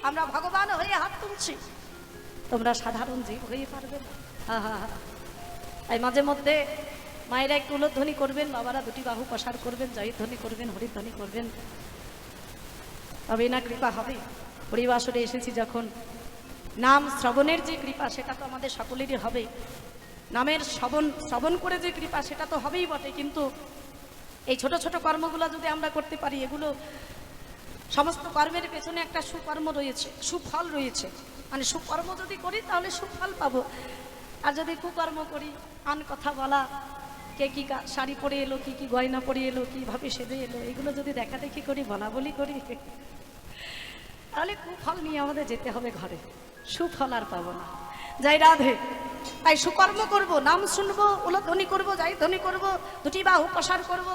আমরা ভগবান হয়ে হাত তুলছি, তোমরা সাধারণ জীব হয়ে পারবে না। তাই মাঝে মধ্যে মায়েরা একটু উলধ্বনি করবেন, বাবারা দুটি বাহু প্রসার করবেন, জয়ধ্বনি করবেন, হরিধ্বনি করবেন, তবে না কৃপা হবে। পরিবাসরে এসেছি যখন, নাম শ্রবণের যে কৃপা সেটা তো আমাদের সকলেরই হবে, নামের শ্রবণ করে যে কৃপা সেটা তো হবেই বটে, কিন্তু এই ছোট ছোট কর্মগুলো যদি আমরা করতে পারি, এগুলো সমস্ত কর্মের পেছনে একটা সুকর্ম রয়েছে, সুফল রয়েছে। মানে সুকর্ম যদি করি তাহলে সুফল পাবো, আর যদি কুকর্ম করি, আন কথা বলা, কে কি শাড়ি পরে এলো, কি কি গয়না পরে এলো, কীভাবে সেজে এলো, এগুলো যদি দেখা দেখি করি, বলা বলি করি, তাহলে কুফল নিয়ে আমাদের যেতে হবে ঘরে, সুফল আর পাবো না। জয় রাধে। তাই সুকর্ম করব, নাম শুনবো, উলধ্বনি করবো, জয়ধ্বনি করবো, দুটি বাহু প্রসার করবো,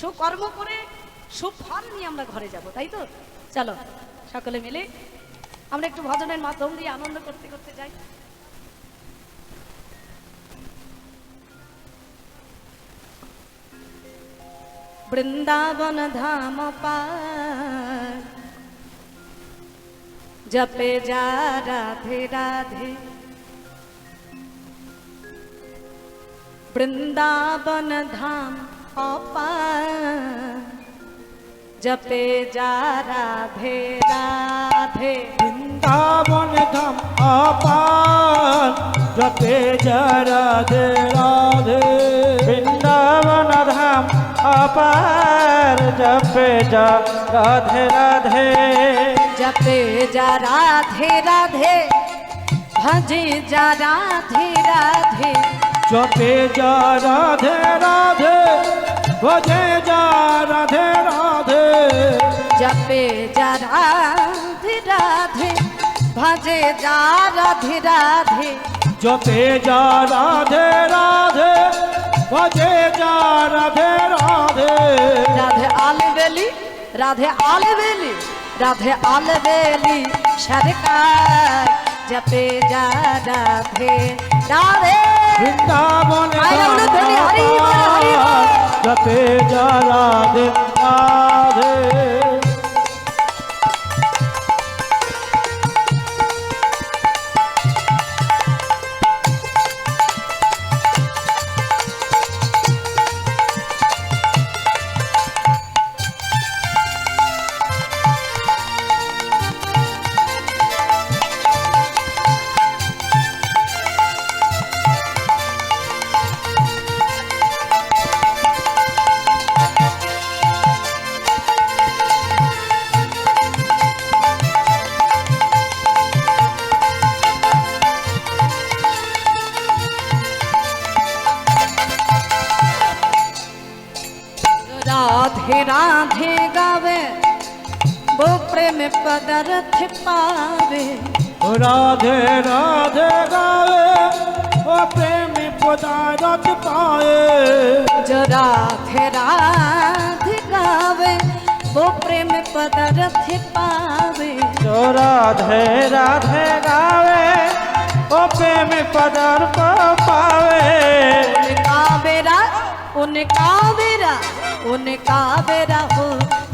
সুকর্ম করে সুফল নিয়ে আমরা ঘরে যাব, তাই তো? চলো সকলে মিলে আমরা একটু ভজনের মাধ্যম দিয়ে আনন্দ করতে করতে যাই। বৃন্দাবন ধাম পার জপে যা রাধে রাধে, বৃন্দাবন ধাম অপার জপে যা রাধে রাধে, বৃন্দাবন ধাম অপার জপে যা রাধে রাধে, বৃন্দাবন ধাম অপার জপে যা রাধে রাধে, জপে যা রাধে রাধে, ভজে যা রাধে রাধে, জপে যা রাধে রাধে, ভজে যা রাধে রাধে, জপে যা রাধে রাধে, ভজে যা রাধে রাধে, জপে যা রাধে রাধে, ভজে যা রাধে রাধে, রাধে আলবেলি, রাধে আলবেলি, রাধে আলবেলি সরকার জপে যা রাধে রাধে, বৃন্দাবন হরি জপে যা রাধে রাধে। राधे राधे गावे वो प्रेम पदार्थ पावे, राधे राधे गावे वो प्रेम पदार्थ पाए, जो राधे राधे गावे वो प्रेम पदार्थ पावे, जो राधे राधे गावे वो प्रेम पदार्थ पावे, उनका बेरा उनका बेरा हो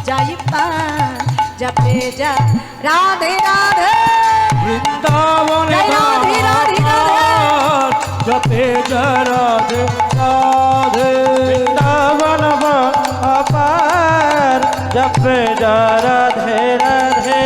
जाई पार जपे जा राधे राधे, वृंदावन राधे राधे राधे, जपे जा राधे राधे, वृंदावन अपार जपे जा राधे राधे।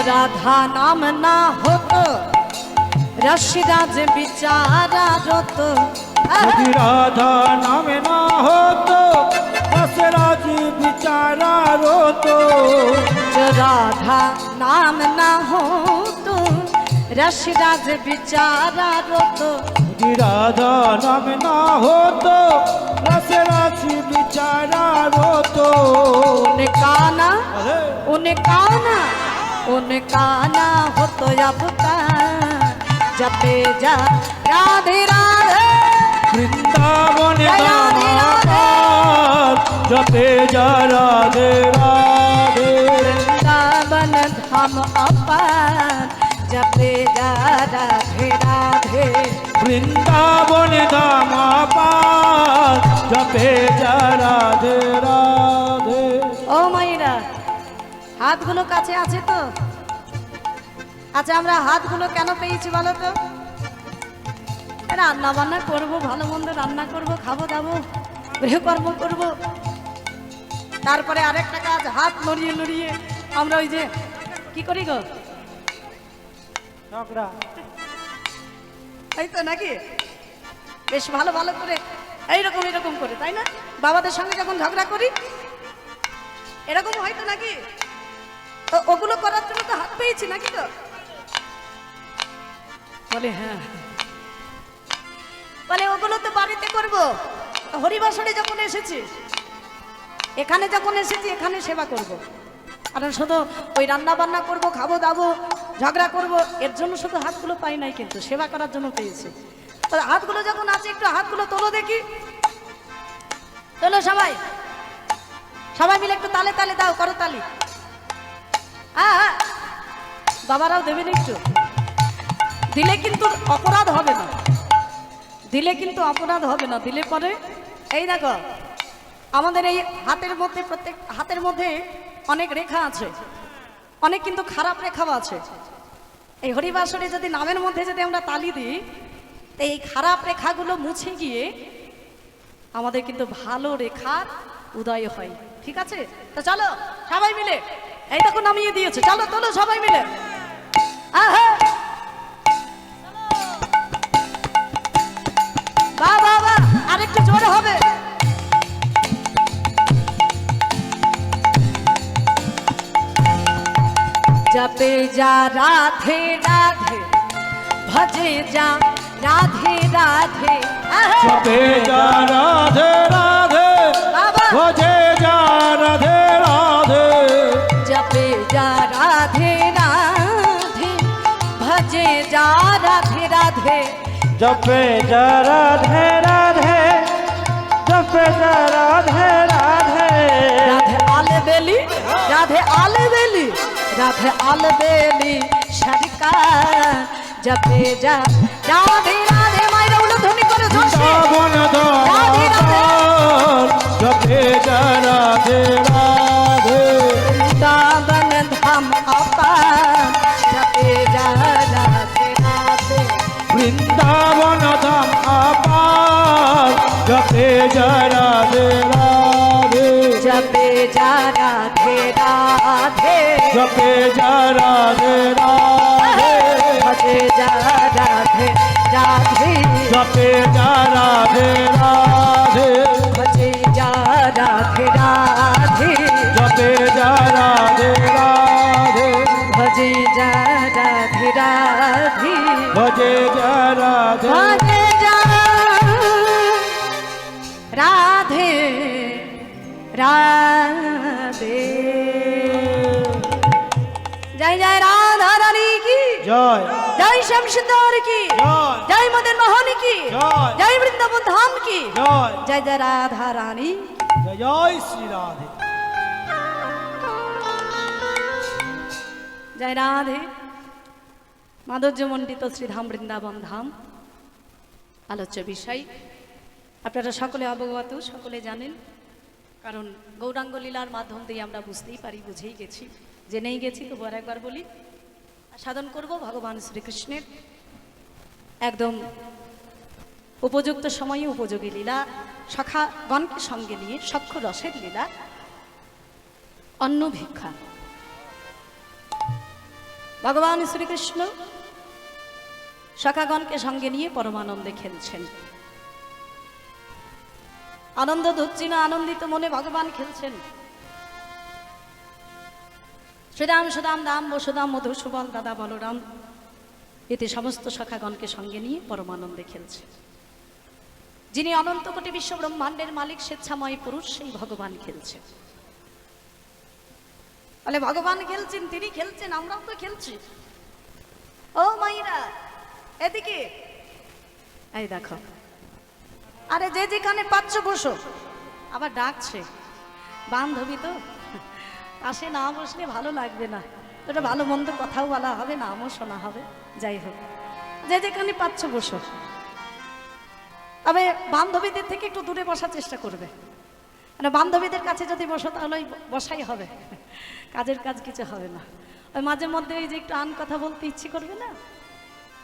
राधा नाम ना हो तो रसराज बिचारा रोत, यदि राधा नाम ना हो तो रसराज बिचारा रो तो, जो राधा नाम ना हो तो রসরাজ বিচারারত যদি রাধা নাম না হতো রসে রাশি বিচারা হতো उन काना हो तो अब का जपे जा राधे राधे वृंदावन धाम जपे जा राधे राधे वृंदावन धाम अपार जपे जा राधे राधे वृंदावन धाम जपे जा राधे राधे ও মাইরা হাতগুলো কাছে আছে তো? আচ্ছা, আমরা হাতগুলো কেন পেয়েছি বলো তো? রান্না বান্না করবো, ভালো মন্দ রান্না করবো, খাবো দাবো, গৃহকর্ম করব। তারপরে আরেকটা কাজ, হাত নড়িয়ে নড়িয়ে আমরা ওই যে কি করি গো, তাই তো নাকি? বেশ ভালো ভালো করে এইরকম এরকম করে, তাই না? বাবাদের সঙ্গে যখন ঝগড়া করি এরকম হয়তো নাকি? তো ওগুলো করার জন্য তো হাত পেয়েছি নাকি তো? বলে হ্যাঁ, বলে ওগুলো তো বাড়িতে করবো, হরিবাসরে যখন এসেছি, এখানে যখন এসেছি এখানে সেবা করব। কারণ শুধু ওই রান্না বান্না করবো, খাবো দাবো, ঝগড়া করব, এর জন্য শুধু হাতগুলো পাই নাই, কিন্তু সেবা করার জন্য পেয়েছি। তো হাতগুলো যখন আছে, একটু হাতগুলো তোলো দেখি, তোলো সবাই, সবাই মিলে একটু তালে তালে দাও, করো তালি। হ্যাঁ, বাবারাও দেবেন একটু, দিলে কিন্তু অপরাধ হবে না, দিলে কিন্তু অপরাধ হবে না। দিলে পরে এই দেখো, আমাদের এই হাতের মধ্যে, প্রত্যেক হাতের মধ্যে অনেক রেখা আছে, অনেক কিন্তু খারাপ রেখাও আছে। এই হরিবাসরে যদি নামের মধ্যে যদি আমরা তালি দিই, এই খারাপ রেখাগুলো মুছে গিয়ে আমাদের কিন্তু ভালো রেখার উদয় হয়। ঠিক আছে, তো চলো সবাই মিলে, এই দেখো নামিয়ে দিয়েছে, চলো তোলো সবাই মিলে। বাহ বাহ বাহ, আরেকটু জোরে হবে। जपे जा राधे राधे, भजे जा राधे राधे, जपे जा राधे राधे, भजे जा राधे राधे, जपे जा राधे राधे, भजे जा राधे राधे, जपे जा राधे राधे, जपे जा राधे राधे, राधे आले बेली, राधे आले बेली, राधे आले बेली सरकार, जपे जा राधे राधे। मायरा उलो ध्वनि करे जोशे, राधे राधे, जपे जा राधे राधे, वृंदावन धाम अपार, जपे जा राधे राधे, वृंदावन धाम अपार, जपे जा राधे राधे, जपे जा राधे राधे, जपे जा राधे राधे, भजे जा राधे राधे, जपे जा राधे राधे, भजे जा राधे राधे, जपे जा राधे राधे, भजे जा राधे राधे, भजे जा राधे भजे जा राधे राधे। जय जय राधा रानी की जय, जय शमशदौर की जय, जय मदन मोहन की जय, जय वृंदावन धाम की जय, जय जय राधा रानी। जय जय श्री राधे। जय राधे। মাধুর্যমণ্ডিত শ্রীধাম বৃন্দাবন ধাম আলোচ্য বিষয় আপনারা সকলে অবগত, সকলে জানেন, কারণ গৌরাঙ্গ লীলার মাধ্যম দিয়ে আমরা বুঝতেই পারি, বুঝেই গেছি, জেনেই গেছি। তবু আর একবার বলি, সাধন করব ভগবান শ্রীকৃষ্ণের একদম উপযুক্ত সময়ে উপযোগী লীলা, সখাগণকে সঙ্গে নিয়ে সখ্য রসের লীলা, অন্ন ভিক্ষা। ভগবান শ্রীকৃষ্ণ সখাগণকে সঙ্গে নিয়ে পরমানন্দে খেলছেন, আনন্দ ধুচ্ছিল, আনন্দিত মনে ভগবান খেলছেন। শ্রীরাম সুদাম দাম বসুদাম মধুসূদন দাদা বলরাম এতে সমস্ত সখাগণকে সঙ্গে নিয়ে পরমানন্দে খেলছে। যিনি অনন্ত কোটি বিশ্ব ব্রহ্মাণ্ডের মালিক স্বেচ্ছাময় পুরুষ, সেই ভগবান খেলছে। তাহলে ভগবান খেলছেন, তিনি খেলছেন, আমরাও তো খেলছি। ও মাইরা এদিকে, এই দেখো, আরে যে যেখানে পাচ্ছ বসো। আবার ডাকছে, বান্ধবী তো, পাশে না বসলে ভালো লাগবে না, ওটা ভালো মন্দ কথাও বলা হবে, নামও শোনা হবে। যাই হোক, যে যেখানে পাচ্ছ বসো। তবে বান্ধবীদের থেকে একটু দূরে বসার চেষ্টা করবে, মানে বান্ধবীদের কাছে যদি বসো তাহলে ওই বসাই হবে, কাজের কাজ কিছু হবে না। ওই মাঝে মধ্যে ওই যে একটু আন কথা বলতে ইচ্ছে করবে না,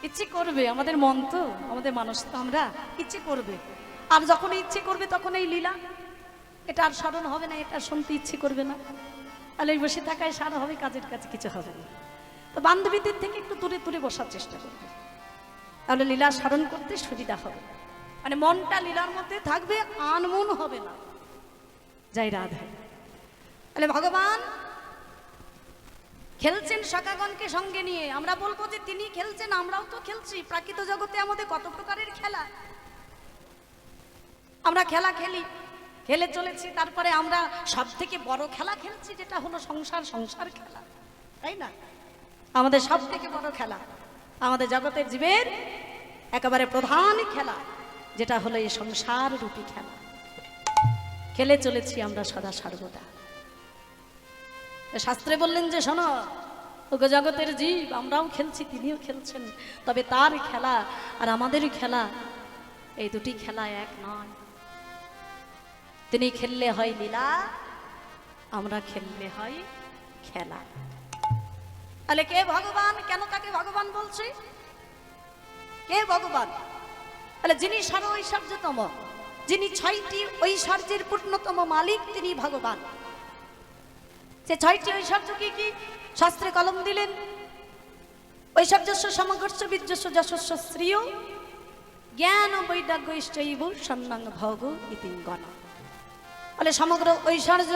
ইচ্ছে করবে, আমাদের মন তো, আমাদের মানুষ তো, আমরা ইচ্ছে করবে। আর যখন ইচ্ছে করবে তখন এই লীলা, এটা আর স্মরণ হবে না, এটা শুনতে ইচ্ছে করবে না, তাহলে এই বসে থাকায় সারা হবে, কাজের কাজ কিছু হবে না। তো বান্ধবীদের থেকে একটু দূরে দূরে বসার চেষ্টা করবে, তাহলে লীলা স্মরণ করতে সুবিধা হবে, মানে মনটা লীলার মধ্যে থাকবে, আনমন হবে না। যাই রাধে। তাহলে ভগবান খেলছেন সখাগণকে সঙ্গে নিয়ে। আমরা বলবো যে তিনি খেলছেন, আমরাও তো খেলছি। প্রাকৃত জগতে আমাদের কত প্রকারের খেলা, আমরা খেলা খেলি, খেলে চলেছি। তারপরে আমরা সব থেকে বড় খেলা খেলছি, যেটা হলো সংসার, সংসার খেলা, তাই না? আমাদের সব থেকে বড় খেলা, আমাদের জগতের জীবের একেবারে প্রধান খেলা, যেটা হলো এই সংসার রূপী খেলা, খেলে চলেছি আমরা সদা সর্বদা। শাস্ত্রে বললেন যে শোনো, ওগো জগতের জীব, আমরাও খেলছি, তিনিও খেলছেন, তবে তার খেলা আর আমাদের খেলা, এই দুটি খেলা এক নয়। তিনি খেললে হয় লীলা, আমরা খেললে হয় খেলা। তাহলে কে ভগবান? কেন তাকে ভগবান বলছে? কে ভগবান? তাহলে যিনি সর্ব ঐশ্বর্যতম, যিনি 6টি ঐশ্বর্যের পূর্ণতম মালিক, তিনি ভগবান। সে 6টি ঐশ্বর্য কি কি? শাস্ত্রে কলম দিলেন, ঐশ্বর্যস্য সমগ্রস্য বীর্যস্য যশস্য শ্রিয় জ্ঞান বৈরাগ্যৈশ্চৈব সন্ন্যাং ভোগ ইতি গণ। বলে সমগ্র ঐশ্বর্য,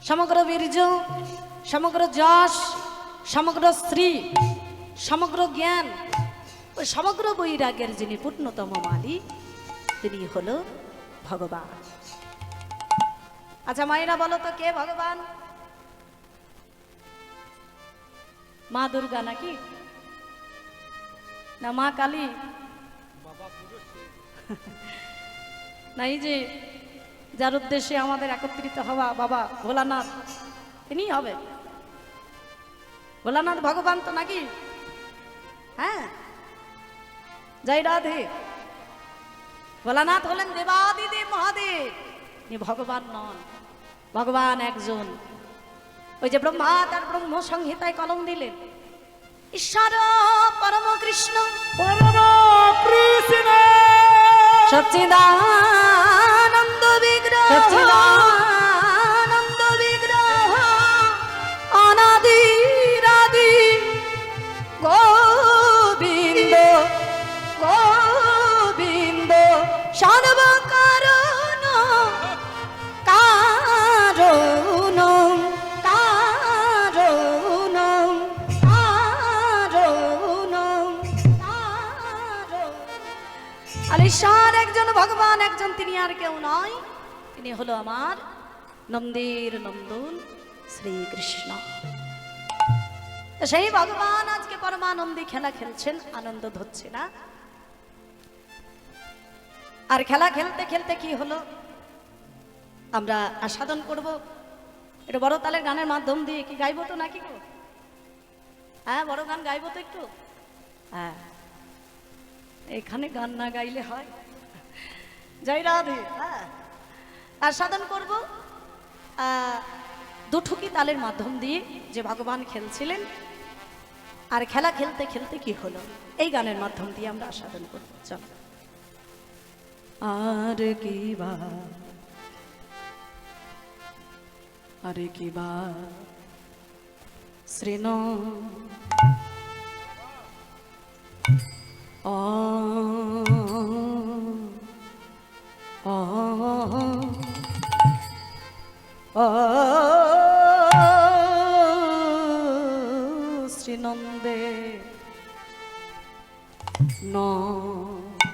সমগ্র বীর্য, সমগ্র যশ, সমগ্র শ্রী, সমগ্র জ্ঞান, ওই সমগ্র বৈরাগ্যের যিনি পূর্ণতম মালিক, তিনি হলো ভগবান। আচ্ছা মায়েরা বলো তো, কে ভগবান? মা দুর্গা নাকি না মা কালী? না, এই যে যার উদ্দেশ্যে আমাদের একত্রিত হওয়া বাবা ভোলানাথ, তিনি হবে ভোলানাথ ভগবান তো নাকি? হ্যাঁ, জয় রাধে। ভোলানাথ হলেন দেবাদিদেব মহাদেব, তিনি ভগবান নন, ভগবান একজন। ওই যে ব্রহ্মা তার ব্রহ্ম সংহিতায় কলম দিলেন, ঈশ্বর পরম কৃষ্ণ, পরম কৃষ্ণ সচ্চিদানন্দ বিগ্রহ, সচ্চিদানন্দ বিগ্রহ, অনাদিরাদি গোবিন্দ, গোবিন্দ সর্বকারণ কারণ, কারণ, কারণ, কারণ। ঈশ্বর একজন, ভগবান একজন, তিনি আর কেউ নয়, তিনি হলো আমার নন্দের নন্দন শ্রীকৃষ্ণ। সেই ভগবান আজকে পরমানন্দে খেলা খেলছেন, আনন্দ ধরছে না। আর খেলা খেলতে খেলতে কি হলো, আমরা আস্বাদন করব। এটা বড় তালের গানের মাধ্যম দিয়ে কি গাইবো তো নাকি গো? হ্যাঁ, বড় গান গাইবো তো একটু। হ্যাঁ, এখানে গান না গাইলে হয়? জয় রাধে। হ্যাঁ, আস্বাদন করব দুঠুকি তালের মাধ্যম দিয়ে, যে ভগবান খেলছিলেন। আর খেলা খেলতে খেলতে কি হলো, এই গানের মাধ্যম দিয়ে আমরা আস্বাদন করব। চল। আর কি বা, আরে কি বা শ্রীন ও ও ও শ্রীনন্দে নন্দন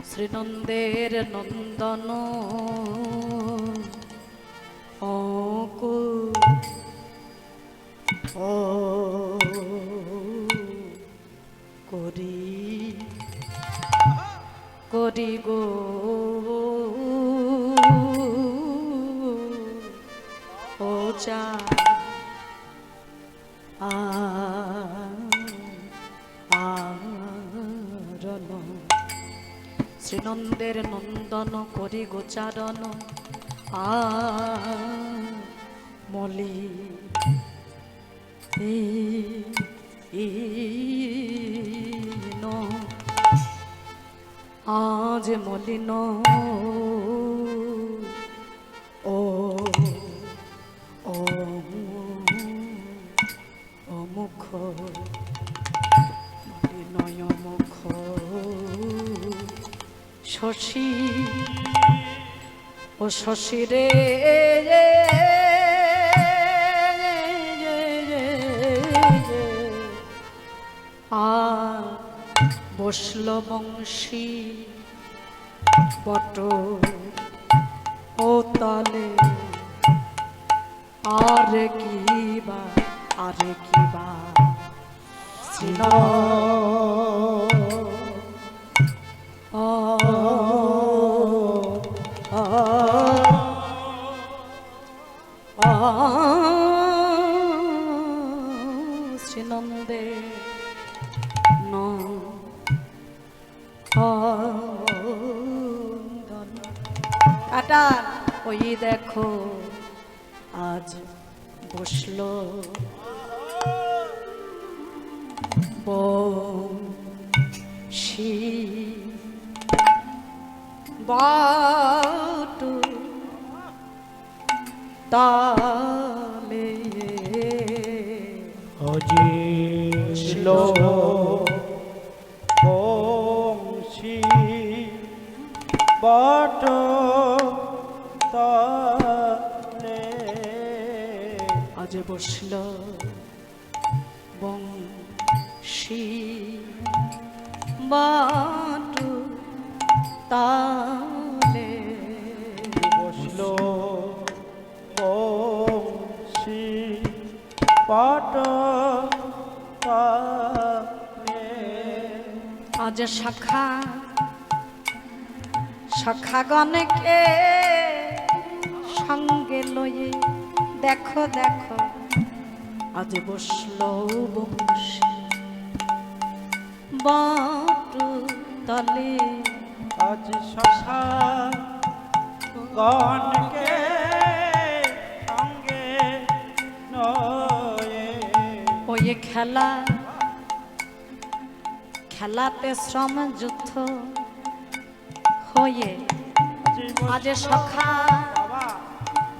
শ্রীনন্দের নন্দন ও করি করি গো ও চা আরণ শ্রীনন্দের নন্দন করি গোচারণ মলি আজ মলিন ও মুখ মলিনয় মুখ শশী ও শশী রে বসল বংশী বট ও তালে আরে কিবা শ্রীন শ্রীনন্দে কাটার ওই দেখো আজ বসলো বংশী বাটু তালে হজিল বংশী বট তালে আজ বসল বংশী বাটু তালে বসল বংশী বট তালে আজ শাখাগণকে সঙ্গে লয়ে দেখো দেখো আজ বসল বংশী বাটু তলে আজ শাখা গণকে সঙ্গে নয়ে ওই খেলাতে শ্রম যুদ্ধ হয়ে আজ সখা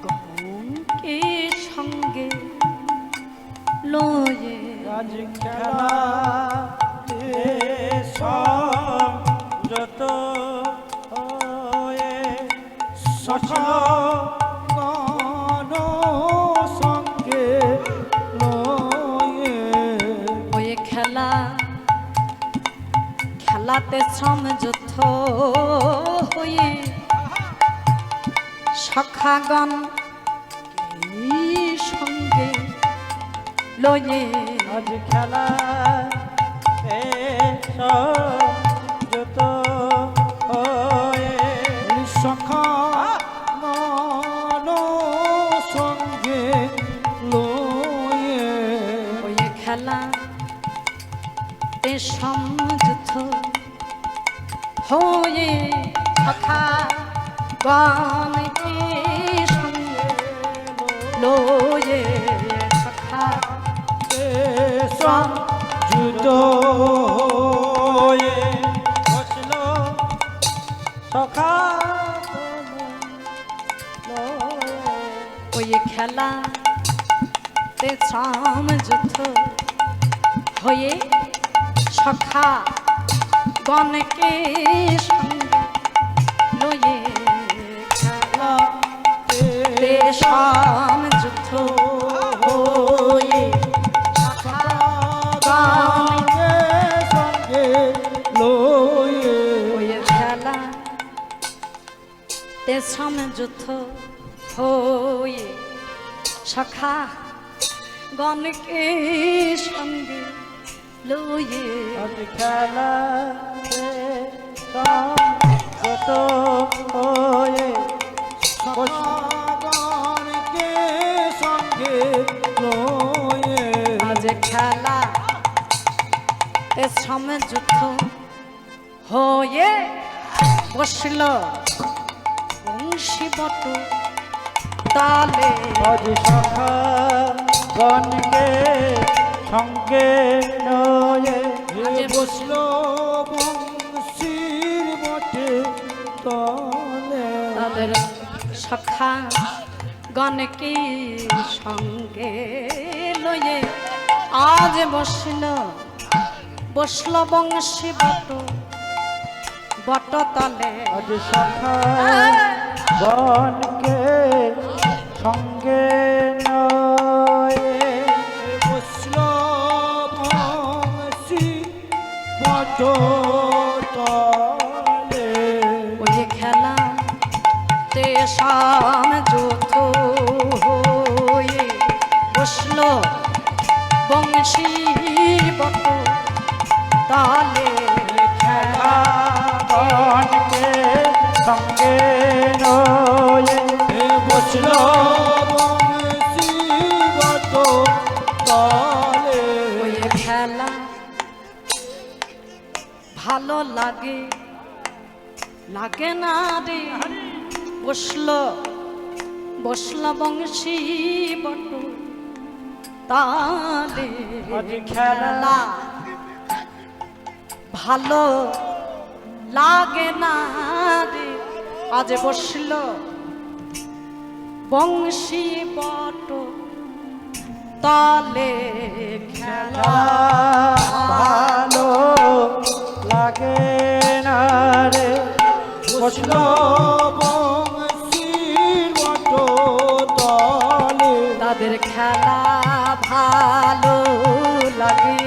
গণকে সঙ্গে লয়ে আজ খেলা যত সখা গণ সঙ্গে লয়ে ওই খেলাতে শ্রম যুদ্ধ হয়ে সখাগণ সঙ্গে লয়ে আজ খেলা যত সখা গণ সঙ্গে লয়ে ওই খেলা তে সমযুদ্ধ হয়ে সখা গণকে সঙ্গে লয়ে সখা যুদ্ধ বসল সখা ওই খেলা তে সমযুদ্ধ হয়ে সখা গণকে সঙ্গে লয়ে খেলা তে সমযুদ্ধ লয়ে ওই খেলা তে সমযুদ্ধ হয়ে সখা গণকে সঙ্গে লয়ে আজ খেলা যত হয়ে সগণকে সঙ্গে লয়ে আজ খেলা তে সমযুদ্ধ হয়ে বসল বংশীবট তালে আজ সখা গণকে সঙ্গে নয়ে আজ বসলো বংশীর বটে তলে তাদের সখা গণকে সঙ্গে লয়ে আজ বসল বংশী বট তলে আজ সখা বনকে সঙ্গে নয়ে বসলো বংশী বট তলে ওই খেলা তেসাম যুদ্ধ হয়ে বসল বংশী বট তালে খেলা বনকে সঙ্গে নয়ে বসলো বংশী বট তলে ওই খেলা ভালো লাগে না রে বসল বংশী বট তালে আজ খেলা ভালো লাগে না রে আজ বসল বংশী বট তালে খেলা ভালো লাগে না রে বসলো বংশীর বট তলে তাদের খেলা ভালো লাগে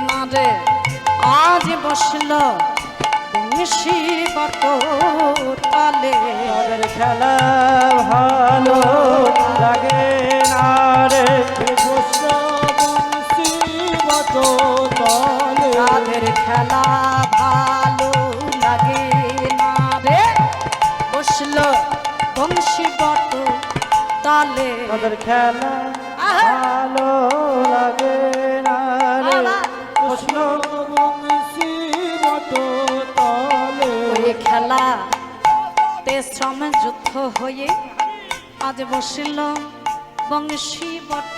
না রে আজ বসল বংশী বট তালে তাদের খেলা ভালো লাগে না রে বসলো বংশীর বট তলে তাদের খেলা ভালো লাগে না রে বসল বংশী বট তালে তাদের খেলা ভালো লাগে না রে বসলো বংশীর বট তলে ওই খেলা তে শ্রম যুদ্ধ হয়ে আজ বসল বংশী বট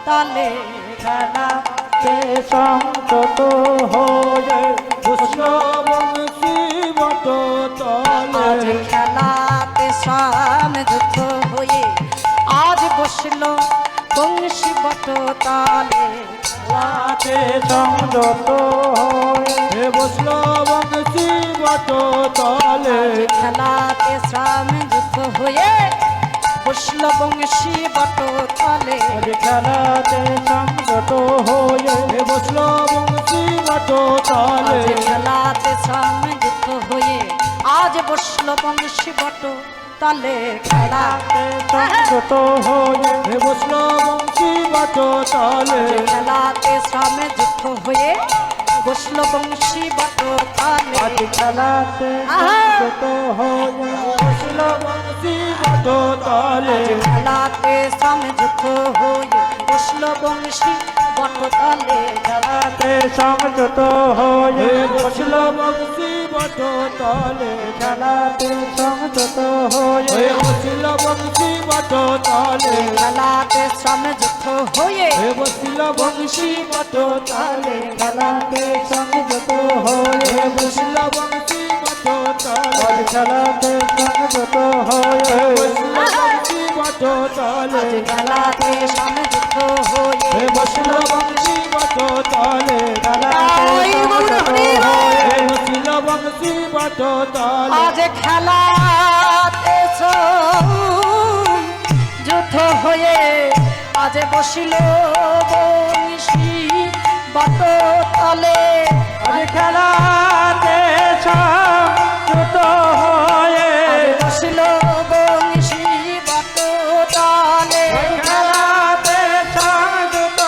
তালে খেলা তে সংযত হয়ে বসলো বংশী বট তলে আজ খেলাতে শ্রম যুদ্ধ হয়ে আজ বসল বংশী বট তালে খেলাতে সংযত হয়ে বসলো বংশী বট তলে খেলাতে শ্রম যুদ্ধ হয়ে বসল বংশী বট তালে আজ খেলাতে সংযত হয়ে বসলো বংশী বট তলে আজ খেলাতে শ্রম যুদ্ধ হয়ে আজ বসল বংশী বট তালে খেলা সংযত হয়ে বসলো বংশী বট তলে খেলাতে শ্রম যুদ্ধ হয়ে বসল বংশী বট তালে আজ খেলাতে সংযত হয়ে বসলো বংশী বট তলে খেলাতে শ্রম যুদ্ধ হয়ে বসল বংশী বট তালে খেলাতে সংযত হয়ে বসলো বংশী বট তলে খেলাতে সংযত হয়ে বসলো বংশী বট তলে খেলাতে শ্রম যুদ্ধ হয়ে বসলো বংশী বট তলে খেলাতে সংযত হয়ে বসলো বংশী বট তলে খেলাতে সংযত হয়ে বসলো বংশী বট তলে খেলাতে শ্রম যুদ্ধ হয়ে বসলো বংশী বট তলে খেলাতে সংযত হয়ে বসলো বংশী বট তলে আজ খেলাতে যুদ্ধ হয়ে আজ বসিল বংশী বট তলে আরে খেলাতে সংযুক্ত হয়ে আরে বসিল বংশী বট তলে খেলাতে সংযুক্ত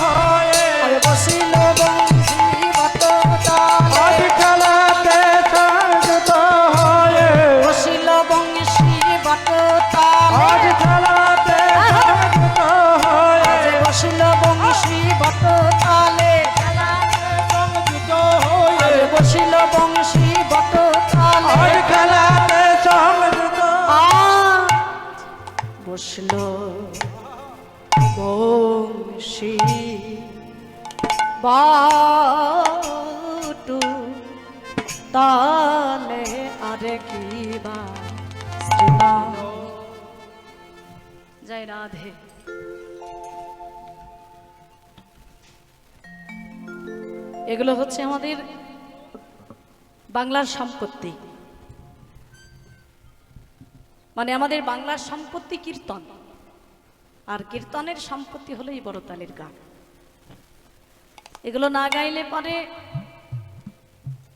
হয়ে আরে বসিল বংশী বট তলে আরে খেলাতে সংযুক্ত হয়ে বসিল বংশী বট তলে আরে খেলাতে সংযুক্ত হয়ে আরে বসিল বংশী বট তলে সংযুক্ত হয়ে আরে বসিল বংশী বট তলে আরে খেলাতে সংযুক্ত বসল বংশী বাটু তালে আরে কি বা শ্রীরাম জয় রাধে। এগুলো হচ্ছে আমাদের বাংলার সম্পত্তি, মানে আমাদের বাংলার সম্পত্তি কীর্তন, আর কীর্তনের সম্পত্তি হলো এই বড়তালের গান। এগুলো না গাইলে পরে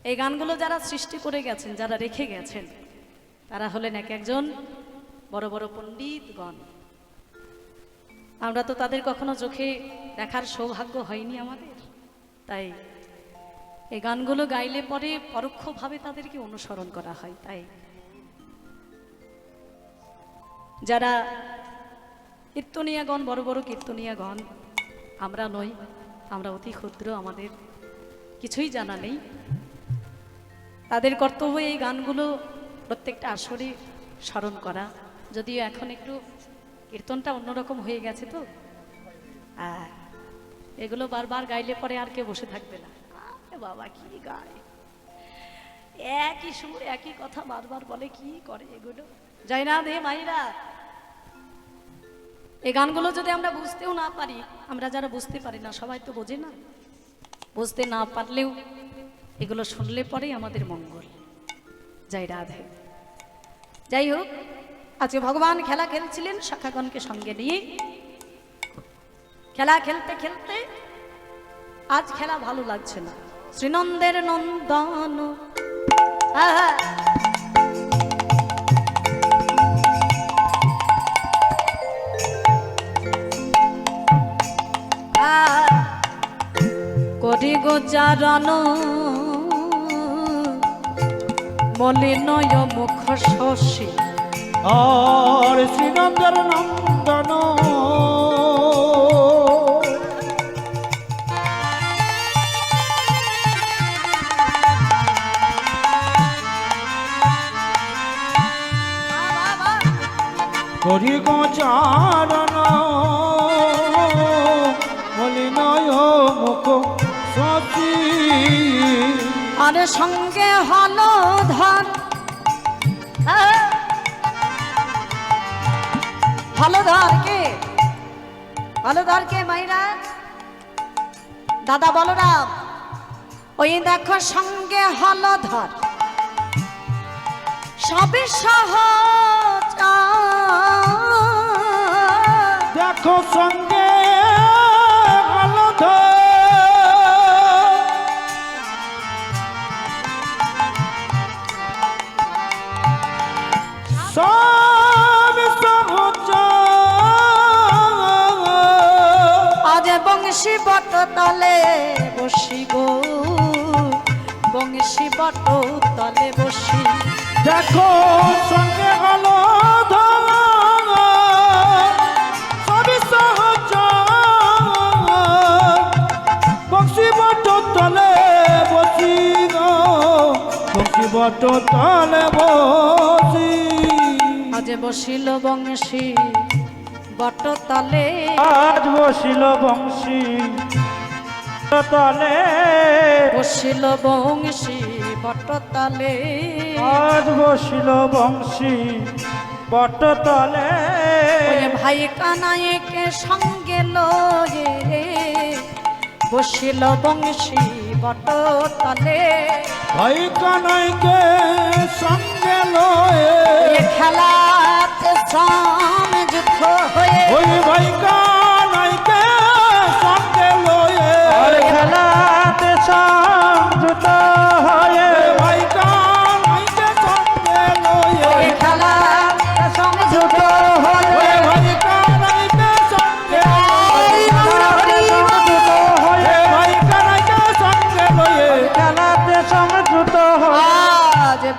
এই গানগুলো যারা সৃষ্টি করে গেছেন, যারা রেখে গেছেন, তারা হলেন এক একজন বড় বড় পণ্ডিতগণ। আমরা তো তাদের কখনো চোখে দেখার সৌভাগ্য হয়নি আমাদের, তাই এই গানগুলো গাইলে পরে পরোক্ষভাবে তাদেরকে অনুসরণ করা হয়। তাই যারা কীর্তনিয়াগণ, বড় বড় কীর্তনিয়াগণ আমরা নই, আমরা অতি ক্ষুদ্র, আমাদের কিছুই জানা নেই। তাদের কর্তব্য এই গানগুলো প্রত্যেকটা আসরে স্মরণ করা, যদিও এখন একটু কীর্তনটা অন্যরকম হয়ে গেছে, তো এগুলো বারবার গাইলে পরে আর কেউ বসে থাকবে না। আরে বাবা কি গায়, একই সুর একই কথা বারবার বলে, কি করে এগুলো। যায় না দে মাইরা, এই গানগুলো যদি আমরা বুঝতেও না পারি, আমরা যারা বুঝতে পারি না, সবাই তো বোঝে না, বুঝতে না পারলেও এগুলো শুনলে পরেই আমাদের মঙ্গল। জয় রাধে। যাই হোক, আজকে ভগবান খেলা খেলছিলেন শাখাগণকে সঙ্গে নিয়ে। খেলা খেলতে খেলতে আজ খেলা ভালো লাগছে না। শ্রীনন্দের নন্দন করি গোচারণ মলিনয় মুখ শশী আর শ্রীনন্দর নন্দন করি গোচারণ মলিনয় মুখ শশী আর সঙ্গে হলো ধন হলধর কে, হলধর কে মাইরা দাদা বলরাম, ওই দেখো সঙ্গে হলধর সবে সহজ দেখো সঙ্গে হলধর সব সহজ আজ বংশী বট তলে বসি গো, বংশী বট তলে বসি দেখো সঙ্গে হলধর সব সহজ বংশী বট তলে বসি গো, বংশী বট তলে বসি আজ বসিল বংশী বট তলে, আজ বসিল বংশী তলে বসিল বংশী বট তলে আজ বসিল বংশী বট তলে ওই ভাই কানাইকে সঙ্গে লয়ে বসিল বংশী বট তলে ভাই কানাইকে সঙ্গে লয়ে খেলাতে সংযুক্ত হয়ে ওই ভাই কানাইকে সঙ্গে লয়ে খেলাতে সংযুক্ত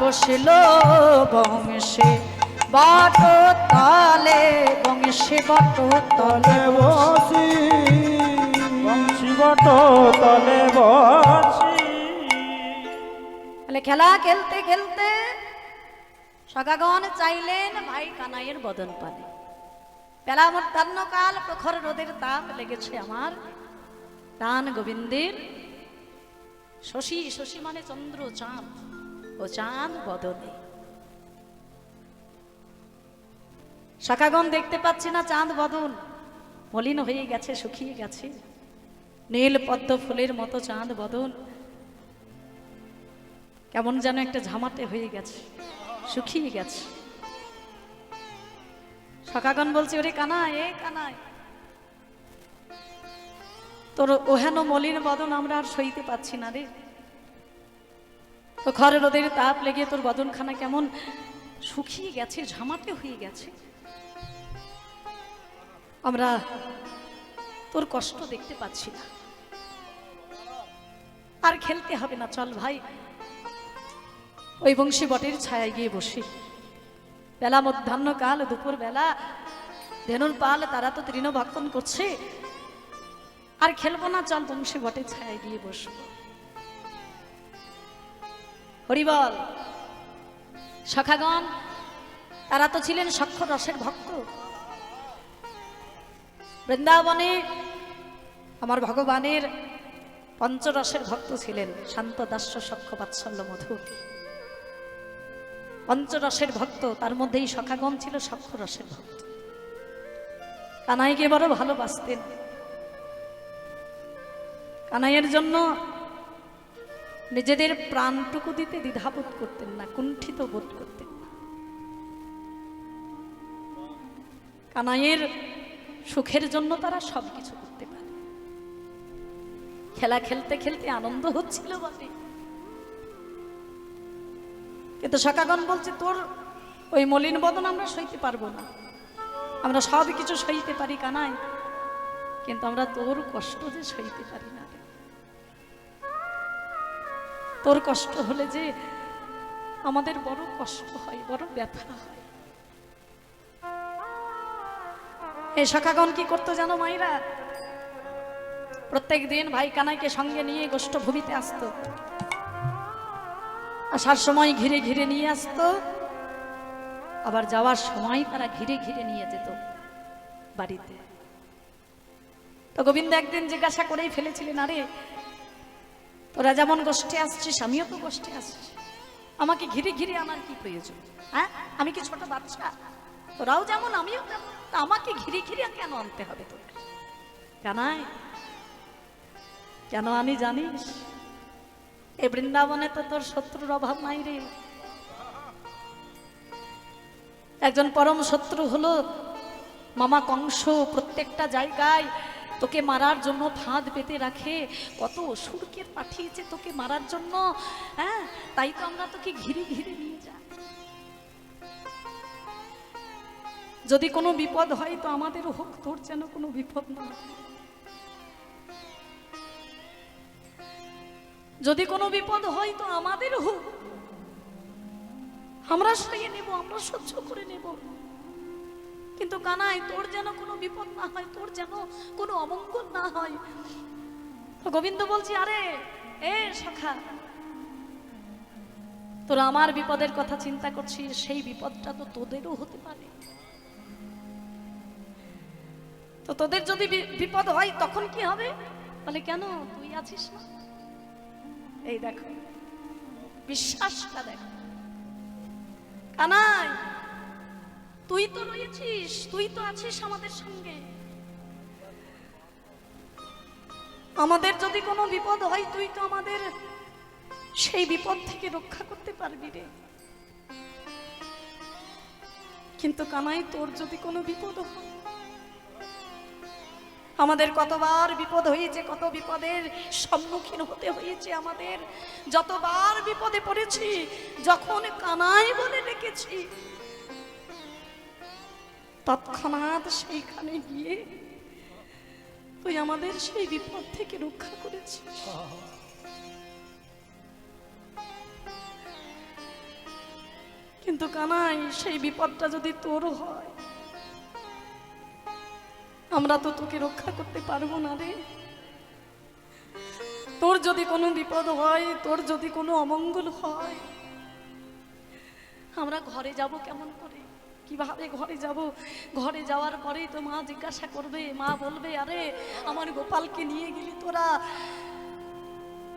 বসিল বংশে বট তলে, বংশে বট তলে বসি বংশী বট তলে বসি। বলে খেলা খেলতে খেলতে সখাগণ চাইলেন ভাই কানাইয়ের বদন পানে। বেলা মধ্যাহ্নকাল, প্রখর রোদের তাপ লেগেছে আমার প্রাণ গোবিন্দের শশী, শশী মানে চন্দ্র চাঁদ, ও চাঁদ বদনে। সখাগণ দেখতে পাচ্ছি না চাঁদ বদন, মলিন হয়ে গেছে, শুকিয়ে গেছে, নীল পদ্ম ফুলের মতো চাঁদ বদন কেমন যেন একটা ঝামাটে হয়ে গেছে, শুকিয়ে গেছে। সখাগণ বলছে, ওরে কানাই, এ কানাই, তোর ওহেন মলিন বদন আমরা আর সইতে পাচ্ছি না রে। তো ঘরে রোদের তাপ লেগে তোর বদনখানা কেমন শুকিয়ে গেছে, ঝামাটে হয়ে গেছে, আমরা তোর কষ্ট দেখতে পাচ্ছি না, আর খেলতে হবে না, চল ভাই ওই বংশী বটের ছায়ায় গিয়ে বসি। বেলা মধ্যাহ্নকাল, দুপুর বেলা, ধেনুর পাল তারা তো তৃণভক্ষণ করছে, আর খেলবো না, চল বংশী বটের ছায়ায় গিয়ে বসবো। হরিবল। সখাগণ তারা তো ছিলেন সখ্য রসের ভক্ত। বৃন্দাবনে আমার ভগবানের পঞ্চরসের ভক্ত ছিলেন, শান্ত দাস্য সখ্য বাৎসল্য মধুর, পঞ্চরসের ভক্ত, তার মধ্যেই সখাগণ ছিল সখ্য রসের ভক্ত। কানাইকে বড় ভালোবাসতেন, কানাইয়ের জন্য নিজেদের প্রাণটুকু দিতে দ্বিধাবোধ করতেন না, কুণ্ঠিত বোধ করতেন না। কানাইয়ের সুখের জন্য তারা সবকিছু করতে পারে। খেলা খেলতে খেলতে আনন্দ হচ্ছিল বটে, কিন্তু সখাগণ বলছে, তোর ওই মলিন বদন আমরা সইতে পারবো না, আমরা সব কিছু সইতে পারি কানাই, কিন্তু আমরা তোর কষ্ট যে সইতে পারি না রে। তোর কষ্ট হলে যে আমাদের বড় কষ্ট হয়, বড় ব্যথা হয়। এই সখাগণ কি করতো জানো মাইরা? প্রত্যেক দিন ভাই কানাইকে সঙ্গে নিয়ে গোষ্ঠভূমিতে আসতো, আসার সময় ঘিরে ঘিরে নিয়ে আসতো, আবার যাওয়ার সময় তারা ঘিরে ঘিরে নিয়ে যেত বাড়িতে। তো গোবিন্দ একদিন জিজ্ঞাসা করেই ফেলেছিলেন, আরে তোরা যেমন গোষ্ঠে আসছিস, আমিও তো গোষ্ঠে আসছি, আমাকে ঘিরে ঘিরে আনার কি প্রয়োজন? হ্যাঁ, আমি কি ছোট বাচ্চা? তোরাও যেমন আমিও তেমন, তা আমাকে ঘিরে ঘিরে কেন আনতে হবে তোকে? কানাই কেন আনি জানিস? এই বৃন্দাবনে তো তোর শত্রুর অভাব নাই রে। একজন পরম শত্রু হলো মামা কংস, প্রত্যেকটা জায়গায় তোকে মারার জন্য ফাঁদ পেতে রাখে, কত অসুরকে পাঠিয়েছে তোকে মারার জন্য। হ্যাঁ, তাই তো আমরা তোকে ঘিরে ঘিরে নিয়ে যাই। যদি কোনো বিপদ হয় তো আমাদেরও হোক, তোর যেন কোনো বিপদ না হয়। যদি কোনো বিপদ হয় তো আমাদেরও হোক, আমরা সইয়ে নেব, আমরা সহ্য করে নেব, কিন্তু কানাই তোর যেন কোনো বিপদ না হয়, তোর যেন কোনো অমঙ্গল না হয়। তো গোবিন্দ বলছি, আরে এ সখা, তোরা আমার বিপদের কথা চিন্তা করছিস, সেই বিপদটা তো তোদেরও হতে পারে। তো তোদের যদি বিপদ হয় তখন কি হবে? বলে, কেন, তুই আছিস না? এই দেখো বিশ্বাসটা দেখো কানাই, তুই তো রয়েছিস, তুই তো আছিস আমাদের সঙ্গে। আমাদের যদি কোনো বিপদ হয় তুই তো আমাদের সেই বিপদ থেকে রক্ষা করতে পারবি রে। কিন্তু কানাই, তোর যদি কোনো বিপদ হয়, আমাদের কতবার বিপদ হয়েছে, কত বিপদের সম্মুখীন হতে হয়েছে আমাদের, যতবার বিপদে পড়েছি, যখন কানাই বলে ডেকেছি তৎক্ষণাৎ সেইখানে গিয়ে তুই আমাদের সেই বিপদ থেকে রক্ষা করেছিস। কিন্তু কানাই সেই বিপদটা যদি তোর হয়, আমরা তো তোকে রক্ষা করতে পারবো না রে। তোর যদি কোনো বিপদ হয়, তোর যদি কোনো অমঙ্গল হয়, আমরা ঘরে যাব কেমন করে? কিভাবে ঘরে যাব? ঘরে যাওয়ার পরেই তো মা জিজ্ঞাসা করবে, মা বলবে, আরে আমার গোপালকে নিয়ে গেলি তোরা,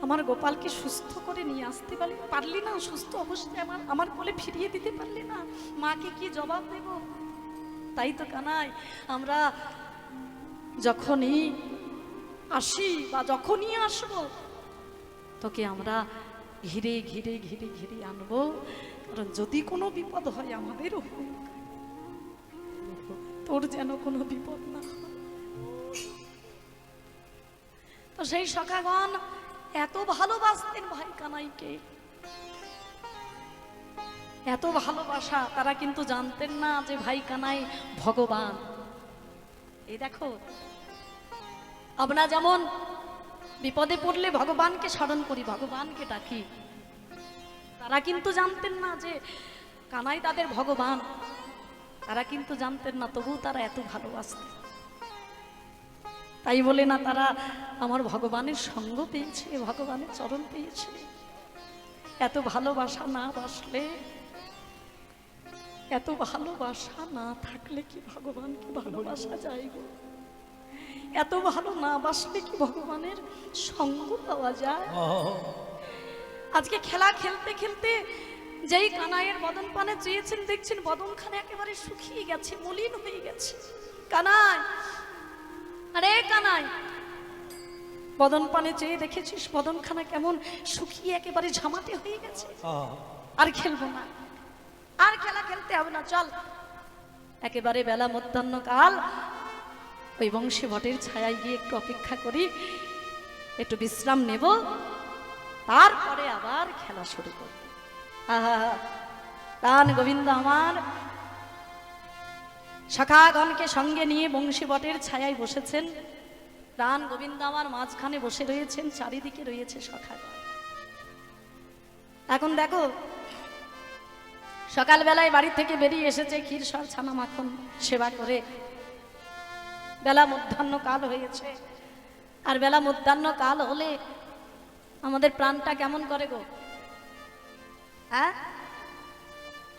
আমার গোপালকে সুস্থ করে নিয়ে আসতে পারলি না, সুস্থ অবস্থায় আমার কোলে ফিরিয়ে দিতে পারলি না, মাকে কি জবাব দেব? তাই তো কানাই, আমরা যখনই আসি বা যখনই আসবো, তোকে আমরা ঘিরে ঘিরে ঘিরে ঘিরে আনবো, কারণ যদি কোনো বিপদ হয় আমাদেরও হোক, তোর যেন কোনো বিপদ না হয়। তো সেই সখাগণ এত ভালোবাসতেন ভাই কানাইকে, এত ভালোবাসা, তারা কিন্তু জানতেন না যে ভাই কানাই ভগবান। এই দেখো, আমরা যেমন বিপদে পড়লে ভগবানকে স্মরণ করি, ভগবানকে ডাকি, তারা কিন্তু জানতেন না যে কানাই তাদের ভগবান। তারা কিন্তু জানতেন না, তবু তারা এত ভালোবাসতেন। তাই বলে না তারা আমার ভগবানের সঙ্গ পেয়েছে, ভগবানের চরণ পেয়েছে। এত ভালোবাসা না বাসলে, এত ভালোবাসা না থাকলে কি ভগবানকে ভালোবাসা যায় গো? এত ভালো না বাসলে কি ভগবানের সঙ্গ পাওয়া যায়? আজকে খেলা খেলতে খেলতে যেই কানাইয়ের বদন পানে চেয়েছেন, দেখছেন বদনখানে একেবারে শুকিয়ে গেছে, মলিন হয়ে গেছে। কানাই, আরে কানাই, বদন পানে চেয়ে দেখেছিস বদনখানা কেমন শুকিয়ে একেবারে ঝামাটে হয়ে গেছে? আর খেলবো না, আর খেলা খেলতে হবে না, চল একেবারে বেলা মধ্যাহ্ন কাল ওই বংশী ভটের ছায়ায় গিয়ে একটু অপেক্ষা করি, একটু বিশ্রাম নেব, তারপরে আবার খেলা শুরু করব। আহা, প্রাণ গোবিন্দ আমার সখাগণকে সঙ্গে নিয়ে বংশী বটের ছায়ায় বসেছেন। প্রাণ গোবিন্দ আমার মাঝখানে বসে রয়েছেন, চারিদিকে রয়েছে সখাগণ। এখন দেখো, সকালবেলায় বাড়ি থেকে বেরিয়ে এসেছে ক্ষীরসর ছানা মাখন সেবা করে, বেলা মধ্যাহ্ন কাল হয়েছে। আর বেলা মধ্যাহ্ন কাল হলে আমাদের প্রাণটা কেমন করে গো? হ্যাঁ,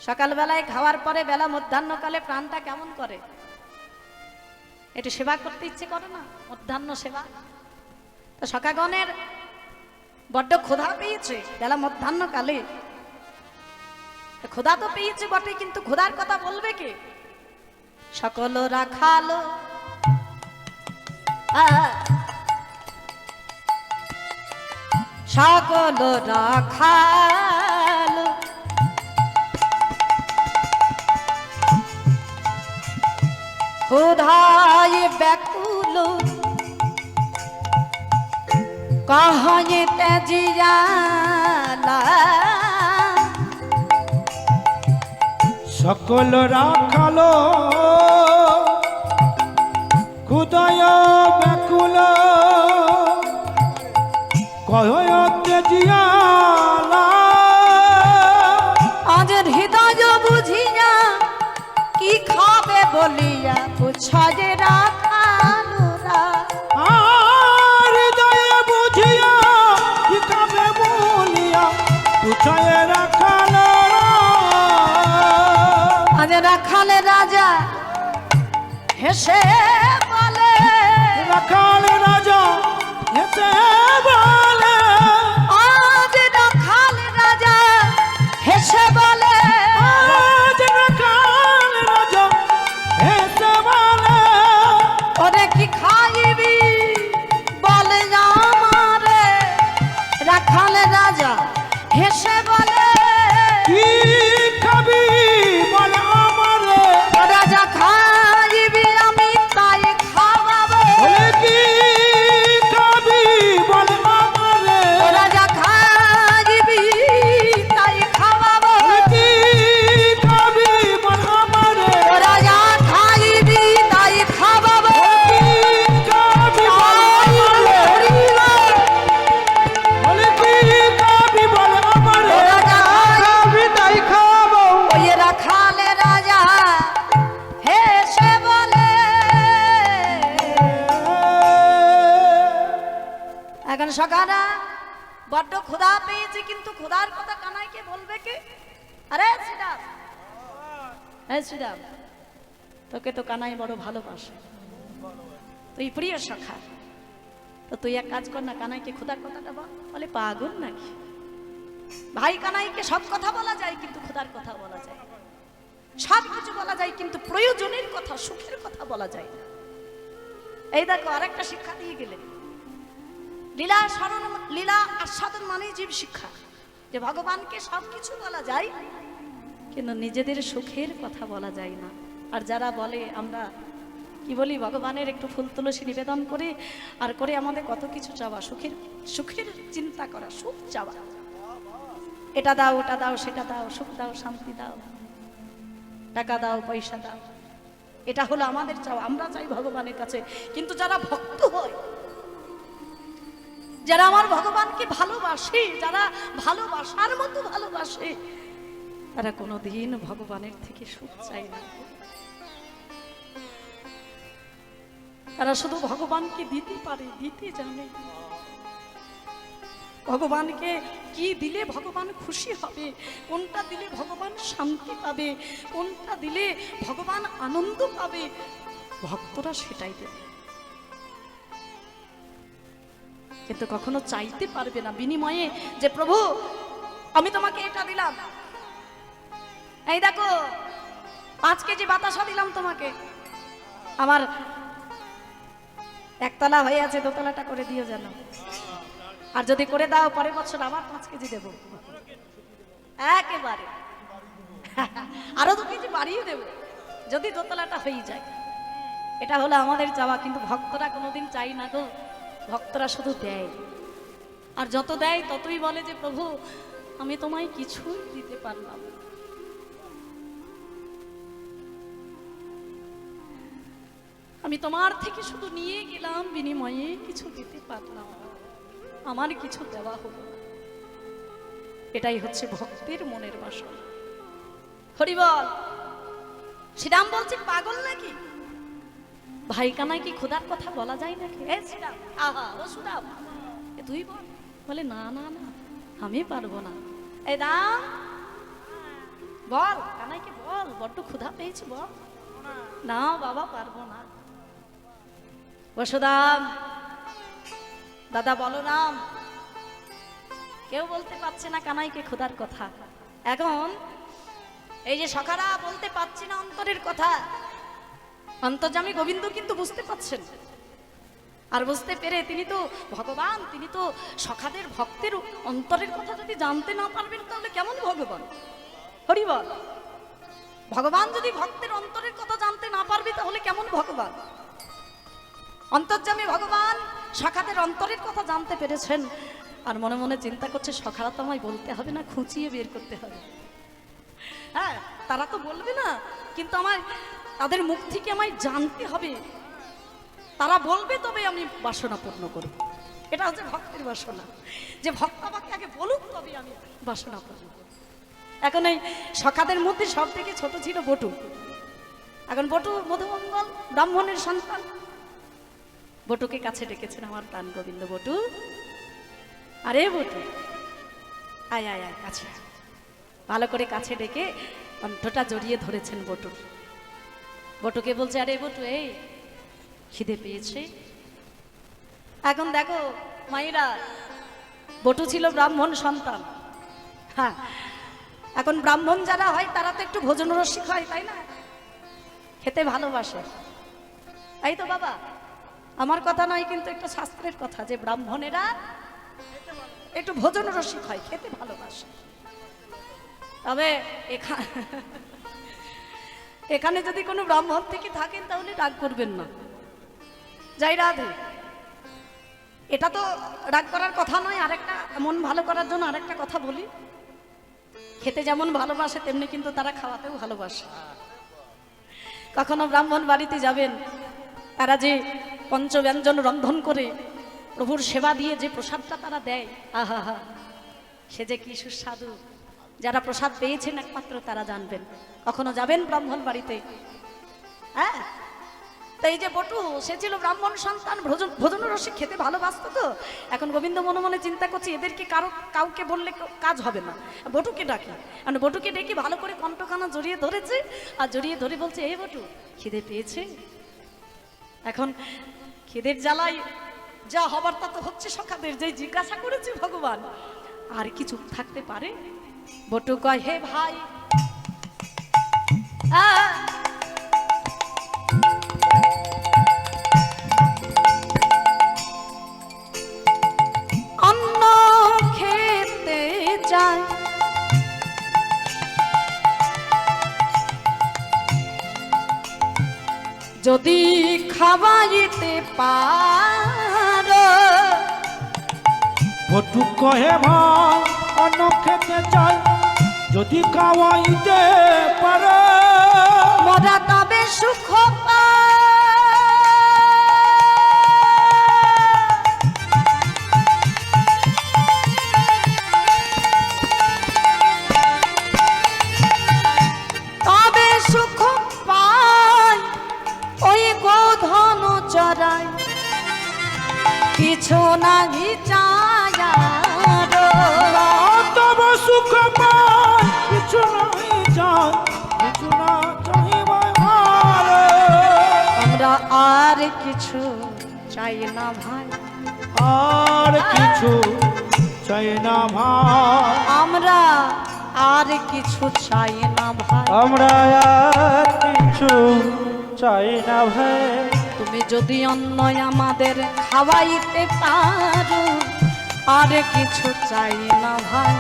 সকালবেলায় খাওয়ার পরে বেলা মধ্যাহ্ন কালে প্রাণটা কেমন করে? একটু সেবা করতে ইচ্ছে করে না? মধ্যাহ্ন সেবা। তো সখাগণের বড্ড ক্ষুধা পেয়েছে বেলা মধ্যাহ্ন কালে। ক্ষুধা তো পেয়েছে বটে, কিন্তু ক্ষুধার কথা বলবে কে? সকল রাখালো সকল রাখাল ক্ষুধায় ব্যাকুল কাহায়ে তেজিয়ালা। সকল রাখালো ক্ষুধায় ব্যাকুল কাহায়ে তেজিয়ালা। আজ হৃদয় বুঝিয়া কি খাবে বলিয়া পুছায় রাখালোরা। হৃদয় বুঝিয়া কি খাবে বলিয়া পুছায় রাখালোরা। আজ রাখালে রাজা হেসে বলে, রাখাল রাজা হেসে বলে, আজ রাখাল রাজা হেসে বলে, আজ রাখাল রাজা হেসে বলে, ওরে কি খাইবি বলে আমারে। রাখাল রাজা হেসে বলে, কি খাবি বল আমারে। রাজা খাইবি আমি তাই খাওয়াবো। বলে কি খাবি বল আমারে। সখারা বড্ড ক্ষুধা পেয়েছে, কিন্তু ক্ষুধার কথা কানাইকে বলবে কে? আরে শ্রীরাম, হ্যাঁ শ্রীরাম, তোকে তো কানাই বড় ভালোবাসে, তুই প্রিয় সখা, তো তুই এক কাজ কর না, কানাইকে ক্ষুধার কথাটা বল। বলে পাগল নাকি ভাই, কানাইকে সব কথা বলা যায়, কিন্তু ক্ষুধার কথা বলা যায়, সব কিছু বলা যায়, কিন্তু প্রয়োজনের কথা, সুখের কথা বলা যায় না। এই দেখো আরেকটা শিক্ষা দিয়ে গেলেন, লীলা স্মরণ, লীলা আস্বাদন মানে জীব শিক্ষা, যে ভগবানকে সবকিছু বলা যায়, কিন্তু নিজেদের সুখের কথা বলা যায় না। আর যারা বলে আমরা কি বলি, ভগবানের একটু ফুল তুলসী নিবেদন করে আর করে আমাদের কত কিছু চাওয়া, সুখের সুখের চিন্তা করা, সুখ চাওয়া, এটা দাও ওটা দাও সেটা দাও, সুখ দাও শান্তি দাও, টাকা দাও পয়সা দাও, এটা হলো আমাদের চাওয়া, আমরা চাই ভগবানের কাছে। কিন্তু যারা ভক্ত হয়, যারা আমার ভগবানকে ভালোবাসে, যারা ভালোবাসার মতো ভালোবাসে, তারা কোনোদিন ভগবানের থেকে সুখ চায় না। তারা শুধু ভগবানকে দিতে পারে, দিতে জানে। ভগবানকে কি দিলে ভগবান খুশি হবে, কোনটা দিলে ভগবান শান্তি পাবে, কোনটা দিলে ভগবান আনন্দ পাবে, ভক্তরা সেটাই দেবে। কিন্তু কখনো চাইতে পারবে না বিনিময়ে, যে প্রভু আমি তোমাকে এটা দিলাম, এই দেখো 5 কেজি বাতাসা দিলাম তোমাকে, আমার একতলা হয়ে আছে, দোতলাটা করে দিও যেন, আর যদি করে দাও পরের বছর আবার 5 কেজি দেব, একেবারে আরো 2 কেজি বাড়িয়ে দেব, যদি দোতলাটা হয়ে যায়। এটা হলো আমাদের চাওয়া। কিন্তু ভক্তরা কোনোদিন চাই না গো, ভক্তরা শুধু দেয়, আর যত দেয় ততই বলে যে প্রভু আমি তোমায় কিছুই দিতে পারলাম না। আমি তোমার থেকে শুধু নিয়ে গেলাম, বিনিময়ে কিছু দিতে পারলাম না, আমার কিছু দেওয়া হলো না। এটাই হচ্ছে ভক্তের মনের বাসনা। হরি বল। শ্রীরাম বলছে পাগল নাকি ভাই, কানাই কি খোদার কথা বলা যায় নাকি? এ শ্রীরাম, আহা ও সুরাম, তুই বল। বলে না না না, আমি পারবো না। এই রাম বল, কানাইকে বল, বড্ড ক্ষুধা পেয়েছি, বল। না বাবা পারবো না। বসুদাম, দাদা বলরাম, কেউ বলতে পারছে না কানাইকে ক্ষুধার কথা। এখন এই যে সখারা বলতে পারছি না অন্তরের কথা, অন্তর্যামী গোবিন্দ কিন্তু বুঝতে পারছেন, আর বুঝতে পেরে তিনি তো ভগবান, তিনি তো সখাদের ভক্তের অন্তরের কথা যদি জানতে না পারবেন তাহলে কেমন ভগবান? হরি বল। ভগবান যদি ভক্তের অন্তরের কথা জানতে না পারবে তাহলে কেমন ভগবান? অন্তর্যামী ভগবান সখাদের অন্তরের কথা জানতে পেরেছেন, আর মনে মনে চিন্তা করছে সখারা তো আমায় বলতে হবে না, খুঁচিয়ে বের করতে হবে। হ্যাঁ, তারা তো বলবে না, কিন্তু আমায় তাদের মুখ থেকে আমায় জানতে হবে, তারা বলবে তবে আমি বাসনা পূর্ণ করব। এটা হচ্ছে ভক্তের বাসনা, যে ভক্ত আমাকে আগে বলুক তবে আমি বাসনা পূর্ণ করব। এখন এই সখাদের মধ্যে সব থেকে ছোট ছিল বটু। এখন বটু মধুমঙ্গল ব্রাহ্মণের সন্তান, বটুকে কাছে ডেকেছেন আমার প্রাণ গোবিন্দ। বটু, আরে বটু আয় আয় আয় কাছে, ভালো করে কাছে ডেকে কণ্ঠটা জড়িয়ে ধরেছেন বটুর। বটুকে বলছে আরে বটু, এই খিদে পেয়েছে? এখন দেখো মায়েরা, বটু ছিল ব্রাহ্মণ সন্তান। হ্যাঁ, এখন ব্রাহ্মণ যারা হয় তারা তো একটু ভোজন রসিক হয়, তাই না? খেতে ভালোবাসে, তাই তো বাবা? আমার কথা নয়, কিন্তু একটা শাস্ত্রের কথা, যে ব্রাহ্মণেরা একটু ভোজন রসিক হয়, খেতে ভালোবাসে। তবে এখানে যদি কোনো ব্রাহ্মণ থেকে থাকেন তাহলে রাগ করবেন না, যাই রাধে। এটা তো রাগ করার কথা নয়। আরেকটা মন ভালো করার জন্য আরেকটা কথা বলি, খেতে যেমন ভালোবাসে তেমনি কিন্তু তারা খাওয়াতেও ভালোবাসে। কখনো ব্রাহ্মণ বাড়িতে যাবেন, তারা যে পঞ্চব্যঞ্জন রন্ধন করে প্রভুর সেবা দিয়ে যে প্রসাদটা তারা দেয়, আহা হা, সে যে কি সুস্বাদু। যারা প্রসাদ পেয়েছেন একমাত্র তারা জানবেন। কখনো যাবেন ব্রাহ্মণ বাড়িতে, হ্যাঁ, তো এই যে বটু, সে ছিল ব্রাহ্মণ সন্তান, ভোজন রসিক, খেতে ভালোবাসতো। তো এখন গোবিন্দ মনে মনে চিন্তা করছে এদেরকে কাউকে বললে কাজ হবে না, বটুকে ডাকি। আর বটুকে ডেকে ভালো করে কণ্ঠখানা জড়িয়ে ধরেছে, আর জড়িয়ে ধরে বলছে, এই বটু, খিদে পেয়েছে? এখন খিদের জ্বালায় যা হবার তা তো হচ্ছে সখাদের, যে জিজ্ঞাসা করেছে ভগবান, আর কি চুপ থাকতে পারে? বটু কয়, হে ভাই, অন্ন খেতে চাই, যদি খাওয়াইতে পারো। বটু কহে ভাই, অন্ন খেতে চাই, যদি খাওয়াইতে পারে, মোরা তবে সুখ পাই। তবে সুখ পাই ওই গোধন চরাই, কিছু নাহি চায়। তব সুখ পাই, কিছু নাই চাই, কিছু না চাহিবে আর। আমরা আর কিছু চাই না ভাই, আর কিছু চাই না ভাই, আমরা আর কিছু চাই না ভাই। আমরা আর কিছু চাই না ভাই। তুমি যদি অন্ন আমাদের খাওয়াইতে পারো, আর কিছু চাই না ভাই।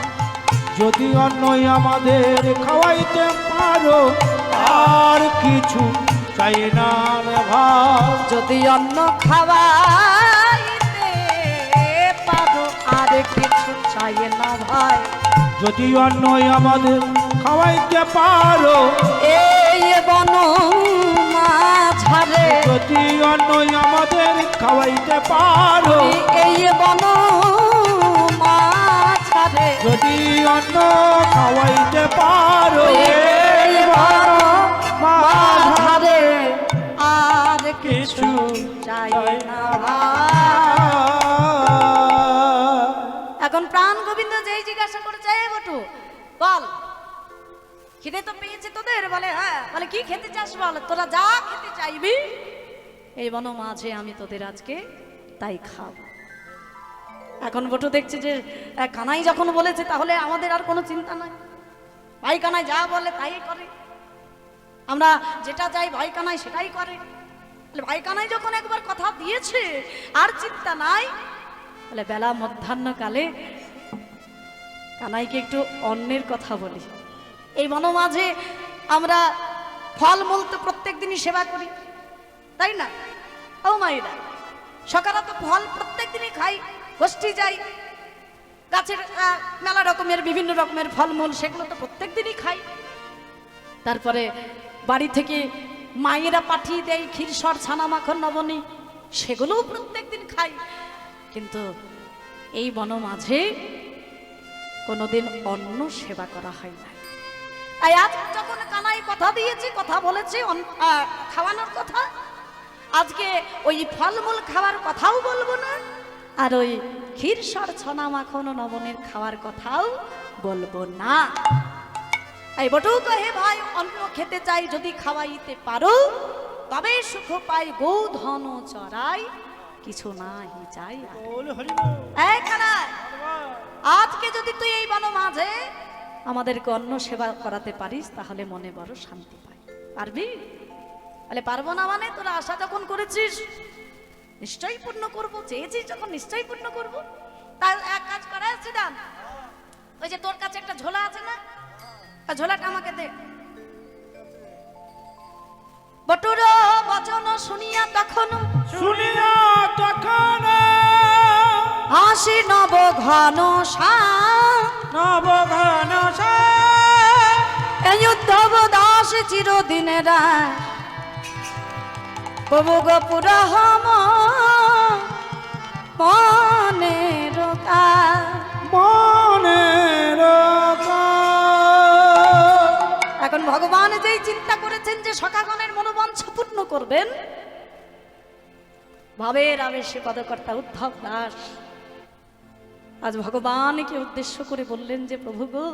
যদি অন্ন আমাদের খাওয়াইতে পারো, আর কিছু চাই না রে ভাই। যদি অন্ন খাওয়াইতে পারো, আর কিছু চাই না ভাই। যদি অন্ন আমাদের খাওয়াইতে পারো, এই বন মাঝারে, যদি অন্ন আমাদের খাওয়াইতে পারো, এই বন মাঝারে, যদি অন্ন খাওয়াইতে পারো, এই বন মাঝারে, আর কিছু চাই না ভাই। এখন প্রাণ গোবিন্দ যেই জিজ্ঞাসা করে, চাই বটু বল, খিদে তো পেয়েছে তোদের? বলে হ্যাঁ। বলে কি খেতে চাস বল, তোরা যা খেতে চাইবি এই বন মাঝে আমি তোদের আজকে তাই খাবো। এখন বটু দেখছে যে কানাই যখন বলেছে, তাহলে আমাদের আর কোনো চিন্তা নাই। ভাই কানাই যা বলে তাই করে, আমরা যেটা চাই ভাই কানাই সেটাই করে। ভাই কানাই যখন একবার কথা দিয়েছে, আর চিন্তা নাই। বলে বেলা মধ্যাহ্নকালে কানাইকে একটু অন্নের কথা বলি। এই বন মাঝে আমরা ফলমূল তো প্রত্যেক দিনই সেবা করি, তাই না? ও মায়েরা, সকালে তো ফল প্রত্যেক দিনই খাই, গোষ্ঠী যাই, গাছের মেলা রকমের বিভিন্ন রকমের ফলমূল, সেগুলো তো প্রত্যেক দিনই খাই। তারপরে বাড়ি থেকে মায়েরা পাঠিয়ে দেয় ক্ষীরসর, ছানা, মাখন, নবনী, সেগুলোও প্রত্যেক দিন খাই। কিন্তু এই বন মাঝে কোনোদিন অন্ন সেবা করা হয় না। তাই আজ যখন কানাই কথা দিয়েছে, কথা বলেছে খাওয়ানোর কথা, আজকে ওই ফলমূল খাওয়ার কথাও বলবো না, আর ওই ক্ষীরসর, ছানা, মাখন, নবনের খাওয়ার কথাও বলবো না। এই বটু কহে ভাই, অন্ন খেতে চাই, যদি খাওয়াইতে পারো, তবে সুখ পাই গো ধন চরাই, কিছু নাই চাই। আজকে যদি তুই এই বন মাঝে আমাদেরকে অন্ন সেবা করাতে পারিস, তাহলে মনে বড় শান্তি পাই। পারবি? বলে পারবো না মানে, তোরা আশা যখন করেছিস নিশ্চয়ই পূর্ণ করবো, চেয়েছিস যখন নিশ্চয়ই পূর্ণ করবো। তার এক কাজ করা আছে, দান, ওই যে তোর কাছে একটা ঝোলা আছে না, ঝোলাটা আমাকে দে। বটুর বচন শুনিয়া তখন হাসি নব ঘন নব ঘন এই উদ্ধব দাস চিরদিনের প্রভু গোপুর হম মনের মনের। এখন ভগবান যেই চিন্তা করেছেন যে সখাগণের মনোবাঞ্ছা পূর্ণ করবেন, ভাবের আবেশে পদকর্তা উদ্ধব দাস আজ ভগবানকে উদ্দেশ্য করে বললেন যে প্রভু গো,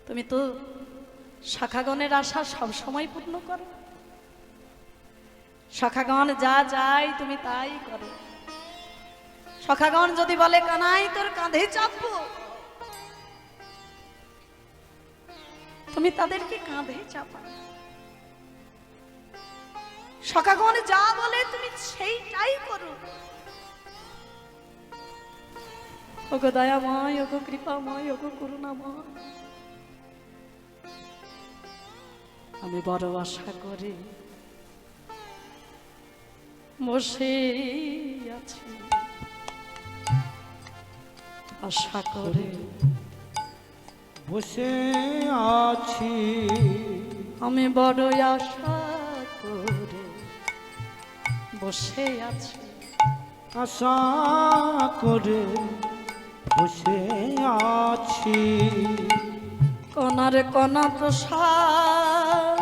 তুমি তো শাখাগণের আশা সব সময় পূর্ণ করো, শাখাগণ যা চাই তুমি তাই করো। শাখাগণ যদি বলে কানাই তোর কাঁধে চাপবো, তুমি তাদেরকে কাঁধে চাপা। শাখাগণ যা বলে তুমি সেইটাই করো। ওগো দয়াময়, ওগো কৃপাময়, ওগো করুণাময়, আমি বড় আশা করে বসে আছি, আশা করে বসে আছি, আমি বড় আশা করে বসে আছি, আশা করে বসে আছি। কণার কণা প্রসাদ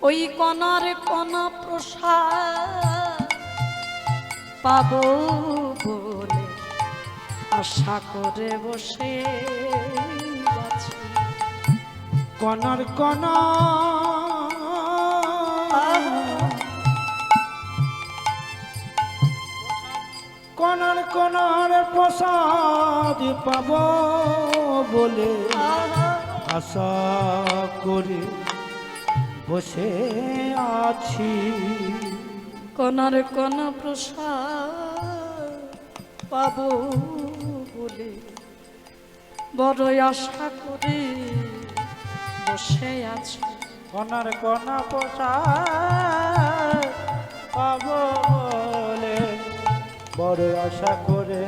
ওই কণার কণা প্রসাদ পাবো বলে আশা করে বসে আছি। কণার কণা কণার কণার প্রসাদ পাব বলে আশা করে বসে আছি। কণার কণা প্রসাদ পাবো বলে বড় আশা করে বসে আছি। কণার কণা প্রসাদ পাব বলে বড় আশা করে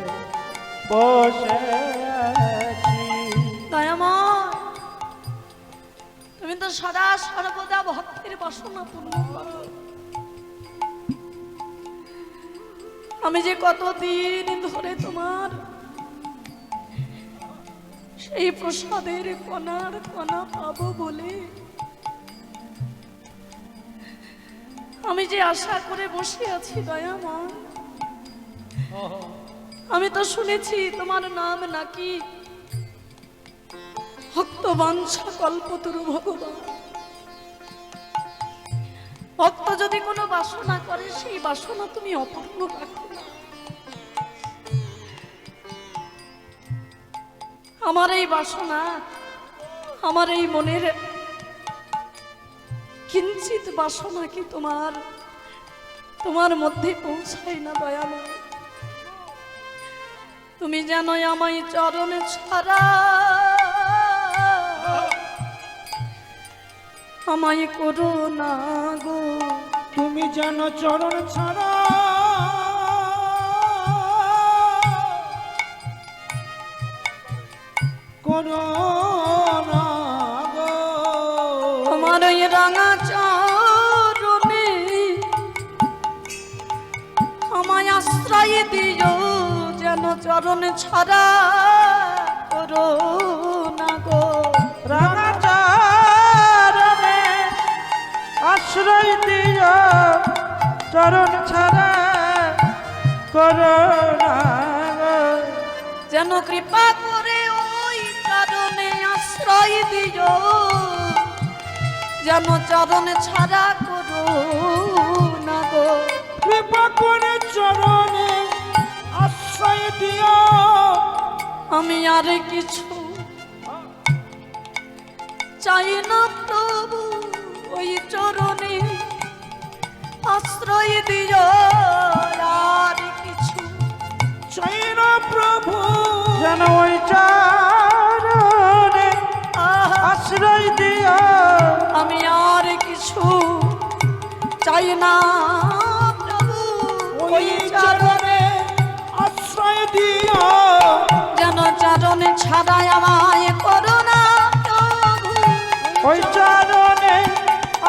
বসে আছি। দয়াময়, তুমি তো সদা সর্বদা ভক্তের বাসনা পূর্ণ করো। আমি যে কতদিন ধরে তোমার সেই প্রসাদের কণার কণা পাবো বলে আমি যে আশা করে বসে আছি দয়াময়। আমি তো শুনেছি তোমার নাম নাকি ভক্ত বাঞ্ছা কল্পতরু ভগবান। ভক্ত যদি কোনো বাসনা করে সেই বাসনা তুমি অপূর্ণ রাখো না। আমার এই বাসনা, আমার এই মনের কিঞ্চিত বাসনা কি তোমার মধ্যে পৌঁছায় না দয়াময়? তুমি জানো আমায় চরণে ছাড়া আমায় করো না গো। তুমি যেন চরণ ছাড়া করো না গো। আমার ওই রাঙা চরণে আমায় আশ্রয় দিও, যেন চরণ ছাড়া করো না গো। রাঙা চরণে আশ্রয় দিও, চরণ ছাড়া করো না গো। যেন কৃপা করে ওই চরণে আশ্রয় দিও, যেন চরণ ছাড়া করো না গো। কৃপা করে চরণে আশ্রয় দিও। আমি আর কিছু চাই না প্রভু, ওই চরণে আশ্রয় দিও। আর কিছু চাই না প্রভু, যেন ওই চরণে আশ্রয় দিও। আমি আর কিছু চাই না প্রভু, ওই চরণে আশ্রয় দিও। যেন চরণে ছাড়াই আমায় করো না প্রভু। ওই চরণে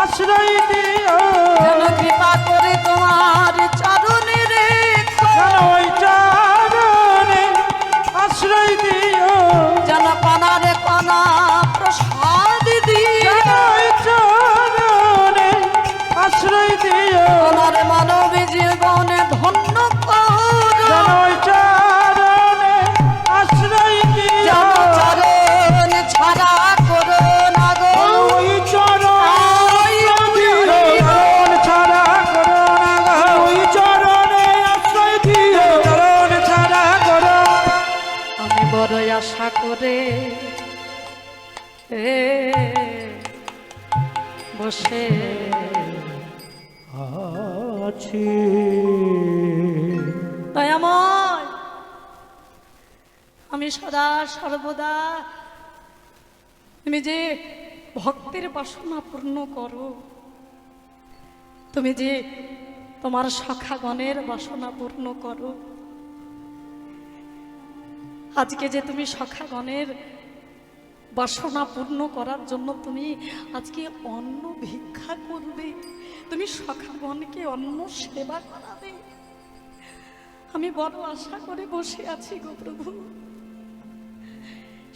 আশ্রয় দিও। যেন কৃপা করে তোমার চরণে রেখো। যেন ওই চরণে আশ্রয় দিও। যেন কণারে করে বসে আছি। দয়াময়, আমি সদা সর্বদা তুমি যে ভক্তের বাসনা পূর্ণ করো, তুমি যে তোমার সখাগণের বাসনা পূর্ণ করো, আজকে যে তুমি সখাগণের বাসনা পূর্ণ করার জন্য তুমি আজকে অন্ন ভিক্ষা করবে, তুমি সখাগণকে অন্ন সেবা করাবে, আমি বড় আশা করে বসে আছি গো প্রভু।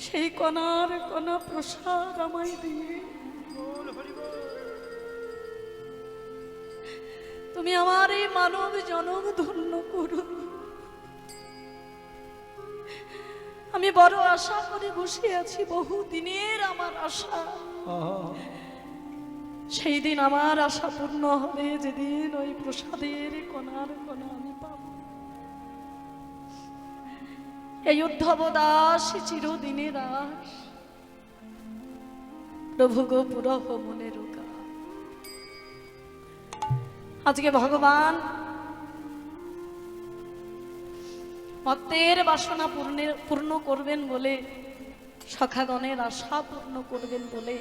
সেই কণার কণা প্রসাদ আমায় দিয়ে তুমি আমার এই মানব জনম ধন্য করো। আমি বড় আশা করে বসে আছি, বহু দিনের আমার আশা। সেই দিন আমার আশা পূর্ণ হবে যেদিন ওই প্রসাদের কণার কণা আমি পাব। এই উদ্ধব দাস চিরদিনের আস, প্রভু গো পুরহ মনের কাজ। আজকে ভগবান ভক্তের বাসনা পূর্ণ করবেন বলে, সখাগণের আশা পূর্ণ করবেন বলে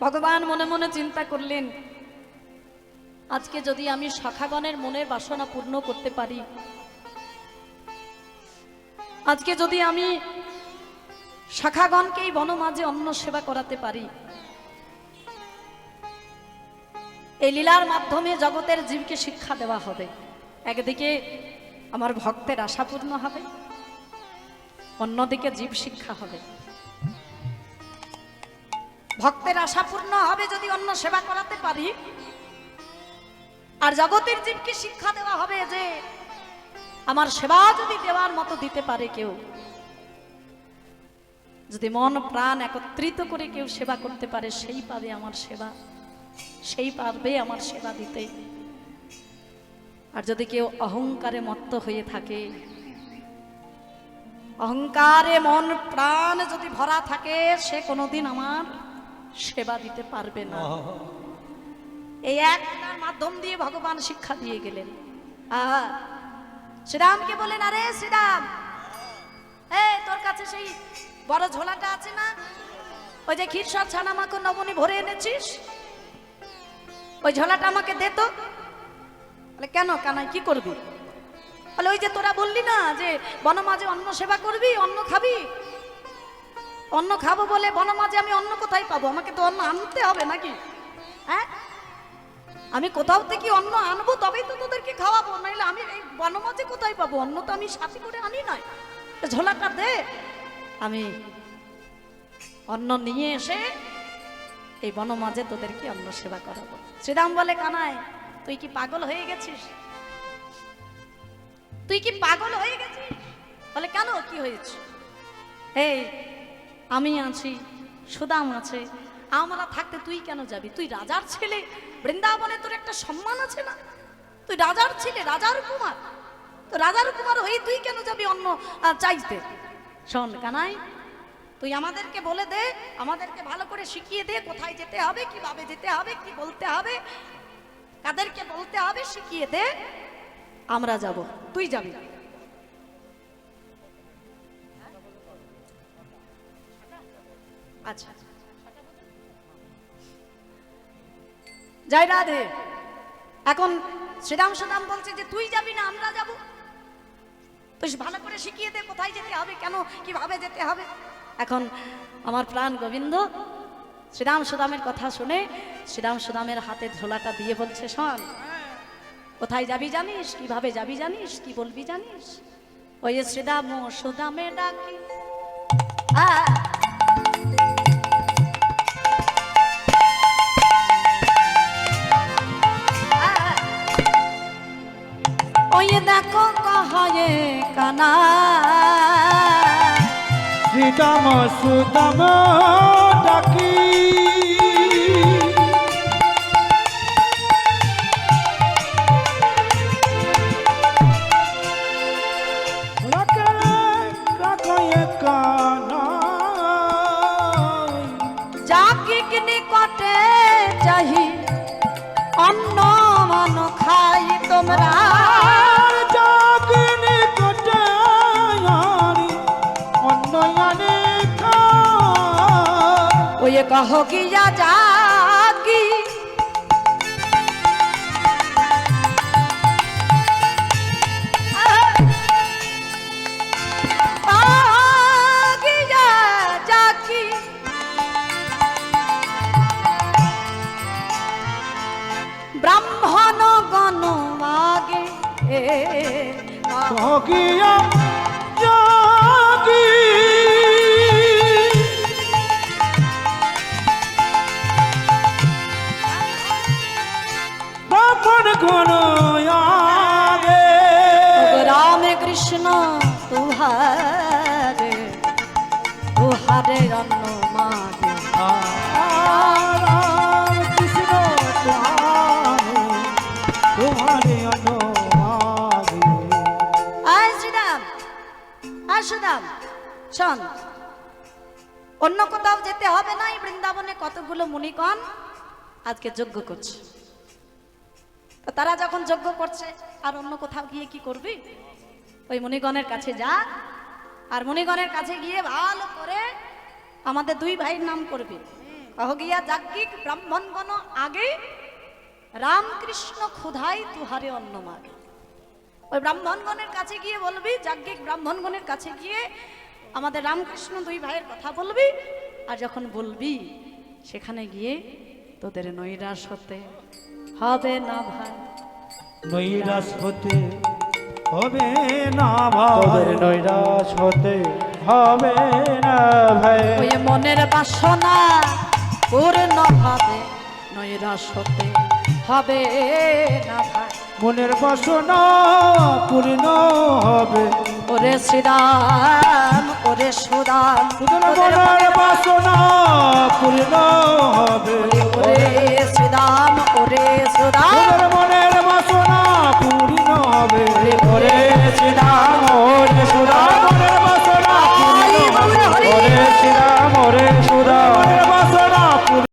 ভগবান মনে মনে চিন্তা করলেন, আজকে যদি আমি সখাগণের মনের বাসনা পূর্ণ করতে পারি, আজকে যদি আমি সখাগণকে এই বনমাঝে অন্ন সেবা করাতে পারি, এই লীলার মাধ্যমে জগতের জীবকে শিক্ষা দেওয়া হবে। একদিকে আমার ভক্তের আশা পূর্ণ হবে, অন্যদিকে জীব শিক্ষা হবে। ভক্তের আশা পূর্ণ হবে যদি অন্ন সেবা করাতে পারি, আর জগতের জীবকে শিক্ষা দেওয়া হবে যে আমার সেবা যদি দেওয়ার মতো দিতে পারে কেউ, যদি মন প্রাণ একত্রিত করে কেউ সেবা করতে পারে, সেই পাবে আমার সেবা, সেই পারবে আমার সেবা দিতে। আর যদি কেউ অহংকারে মত্ত হয়ে থাকে, অহংকারে মন প্রাণ যদি ভরা থাকে, সে কোনোদিন আমার সেবা দিতে পারবে না। এই একটার মাধ্যম দিয়ে ভগবান শিক্ষা দিয়ে গেলেন। শ্রীরামকে বলেন, আরে শ্রীরাম, তোর কাছে সেই বড় ঝোলাটা আছে না, ওই যে ক্ষীরসর ছানা মাখন নবনী ভরে এনেছিস, ওই ঝোলাটা আমাকে দে তো। বলে, কেন কানাই, কি করবি? বলে, ওই যে তোরা বললি না যে বনমাঝে অন্ন সেবা করবি, অন্ন খাবি, অন্ন খাবো বলে বনমাঝে আমি অন্ন কোথায় পাবো? আমাকে তো অন্ন আনতে হবে নাকি? হ্যাঁ, আমি কোথাও থেকে অন্ন আনবো তবেই তো তোদেরকে খাওয়াবো, নাইলে আমি এই বনমাঝে কোথায় পাবো অন্ন? তো আমি সাথে করে আনি নয়, ঝোলাটা দে, আমি অন্ন নিয়ে এসে এই বনমাঝে তোদেরকে অন্ন সেবা করাবো। শ্রীরাম বলে, কানাই তুই কি পাগল হয়ে গেছিস? তুই কি পাগল হয়ে গেছিস? বলে, কেন, কি হয়েছে? এই আমি আছি, সুদাম আছে, আমরা থাকতে তুই কেন যাবি? তুই রাজার ছেলে, বৃন্দাবনে তোর একটা সম্মান আছে না? তুই রাজার ছেলে, রাজার কুমার, তো রাজার কুমার হয়ে তুই কেন যাবি অন্য চাইতে? শোন কানাই, তুই আমাদেরকে বলে দে, আমাদেরকে ভালো করে শিখিয়ে দে, কোথায় যেতে হবে, কিভাবে যেতে হবে, কি বলতে হবে, কাদেরকে বলতে হবে, শিখিয়ে দে, আমরা যাব, তুই যাবি। আচ্ছা, জয় রাধে। এখন শ্রীরাম সুদাম বলছে যে তুই যাবি না, আমরা যাব, তুই ভালো করে শিখিয়ে দে কোথায় যেতে হবে, কেন কিভাবে যেতে হবে। এখন আমার প্রাণ গোবিন্দ শ্রীরাম সুদামের কথা শুনে শ্রীরাম সুদামের হাতে ঝোলাটা দিয়ে বলছে, শোন, কোথায় যাবি জানিস, কিভাবে যাবি জানিস, কি বলবি জানিস? ওই শ্রীরাম সুদামে ডাকি, ওই দেখো কহায়ে কানা, শ্রীরাম সুদাম ডাকি, অন্ন মন খাই তোমরা আর জাগিনি কোটে আনি অন্যয়ানে খায় ওই কহ গিয়া জাগি গিয়া জাগি ব্রাহ্মণ গণ মাগে সগিয়া জাগি ব্রাহ্মণ গণ আগে রাম কৃষ্ণ তুহারে তুহারে অন্ন মাগে রাম কৃষ্ণ তোমারে অনুমাগে আয় শ্রীরাম আয় সুদাম শোন অন্য কোথাও যেতে হবে না এই বৃন্দাবনে কতগুলো মুনিগণ আজকে যজ্ঞ করছে তো তারা যখন যজ্ঞ করছে আর অন্য কোথাও গিয়ে কি করবি ওই মুনিগণের কাছে যা আর মুনিগণের কাছে গিয়ে ভালো করে আমাদের দুই ভাইয়ের নাম করবি কহ গিয়া যাজ্ঞিক ব্রাহ্মণগণ আগে রামকৃষ্ণ ক্ষুধাই তুহারে অন্ন মাগে ওই ব্রাহ্মণগণের কাছে গিয়ে বলবি যাজ্ঞিক ব্রাহ্মণগণের কাছে গিয়ে আমাদের রামকৃষ্ণ দুই ভাইয়ের কথা বলবি আর যখন বলবি সেখানে গিয়ে তোদের নৈরাশ হতে হবে না ভাই নৈরাশ হতে হবে না ভাই তোদের নৈরাশ হতে হবে না ভাই ওই মনের বাসনা পূর্ণ হবে নৈরাশ হতে হবে না ভাই মনের বাসনা পূর্ণ হবে ওরে শ্রীরাম ওরে সুদাম তোদের মনের বাসনা পূর্ণ হবে ওরে শ্রীরাম ওরে সুদাম তোদের মনের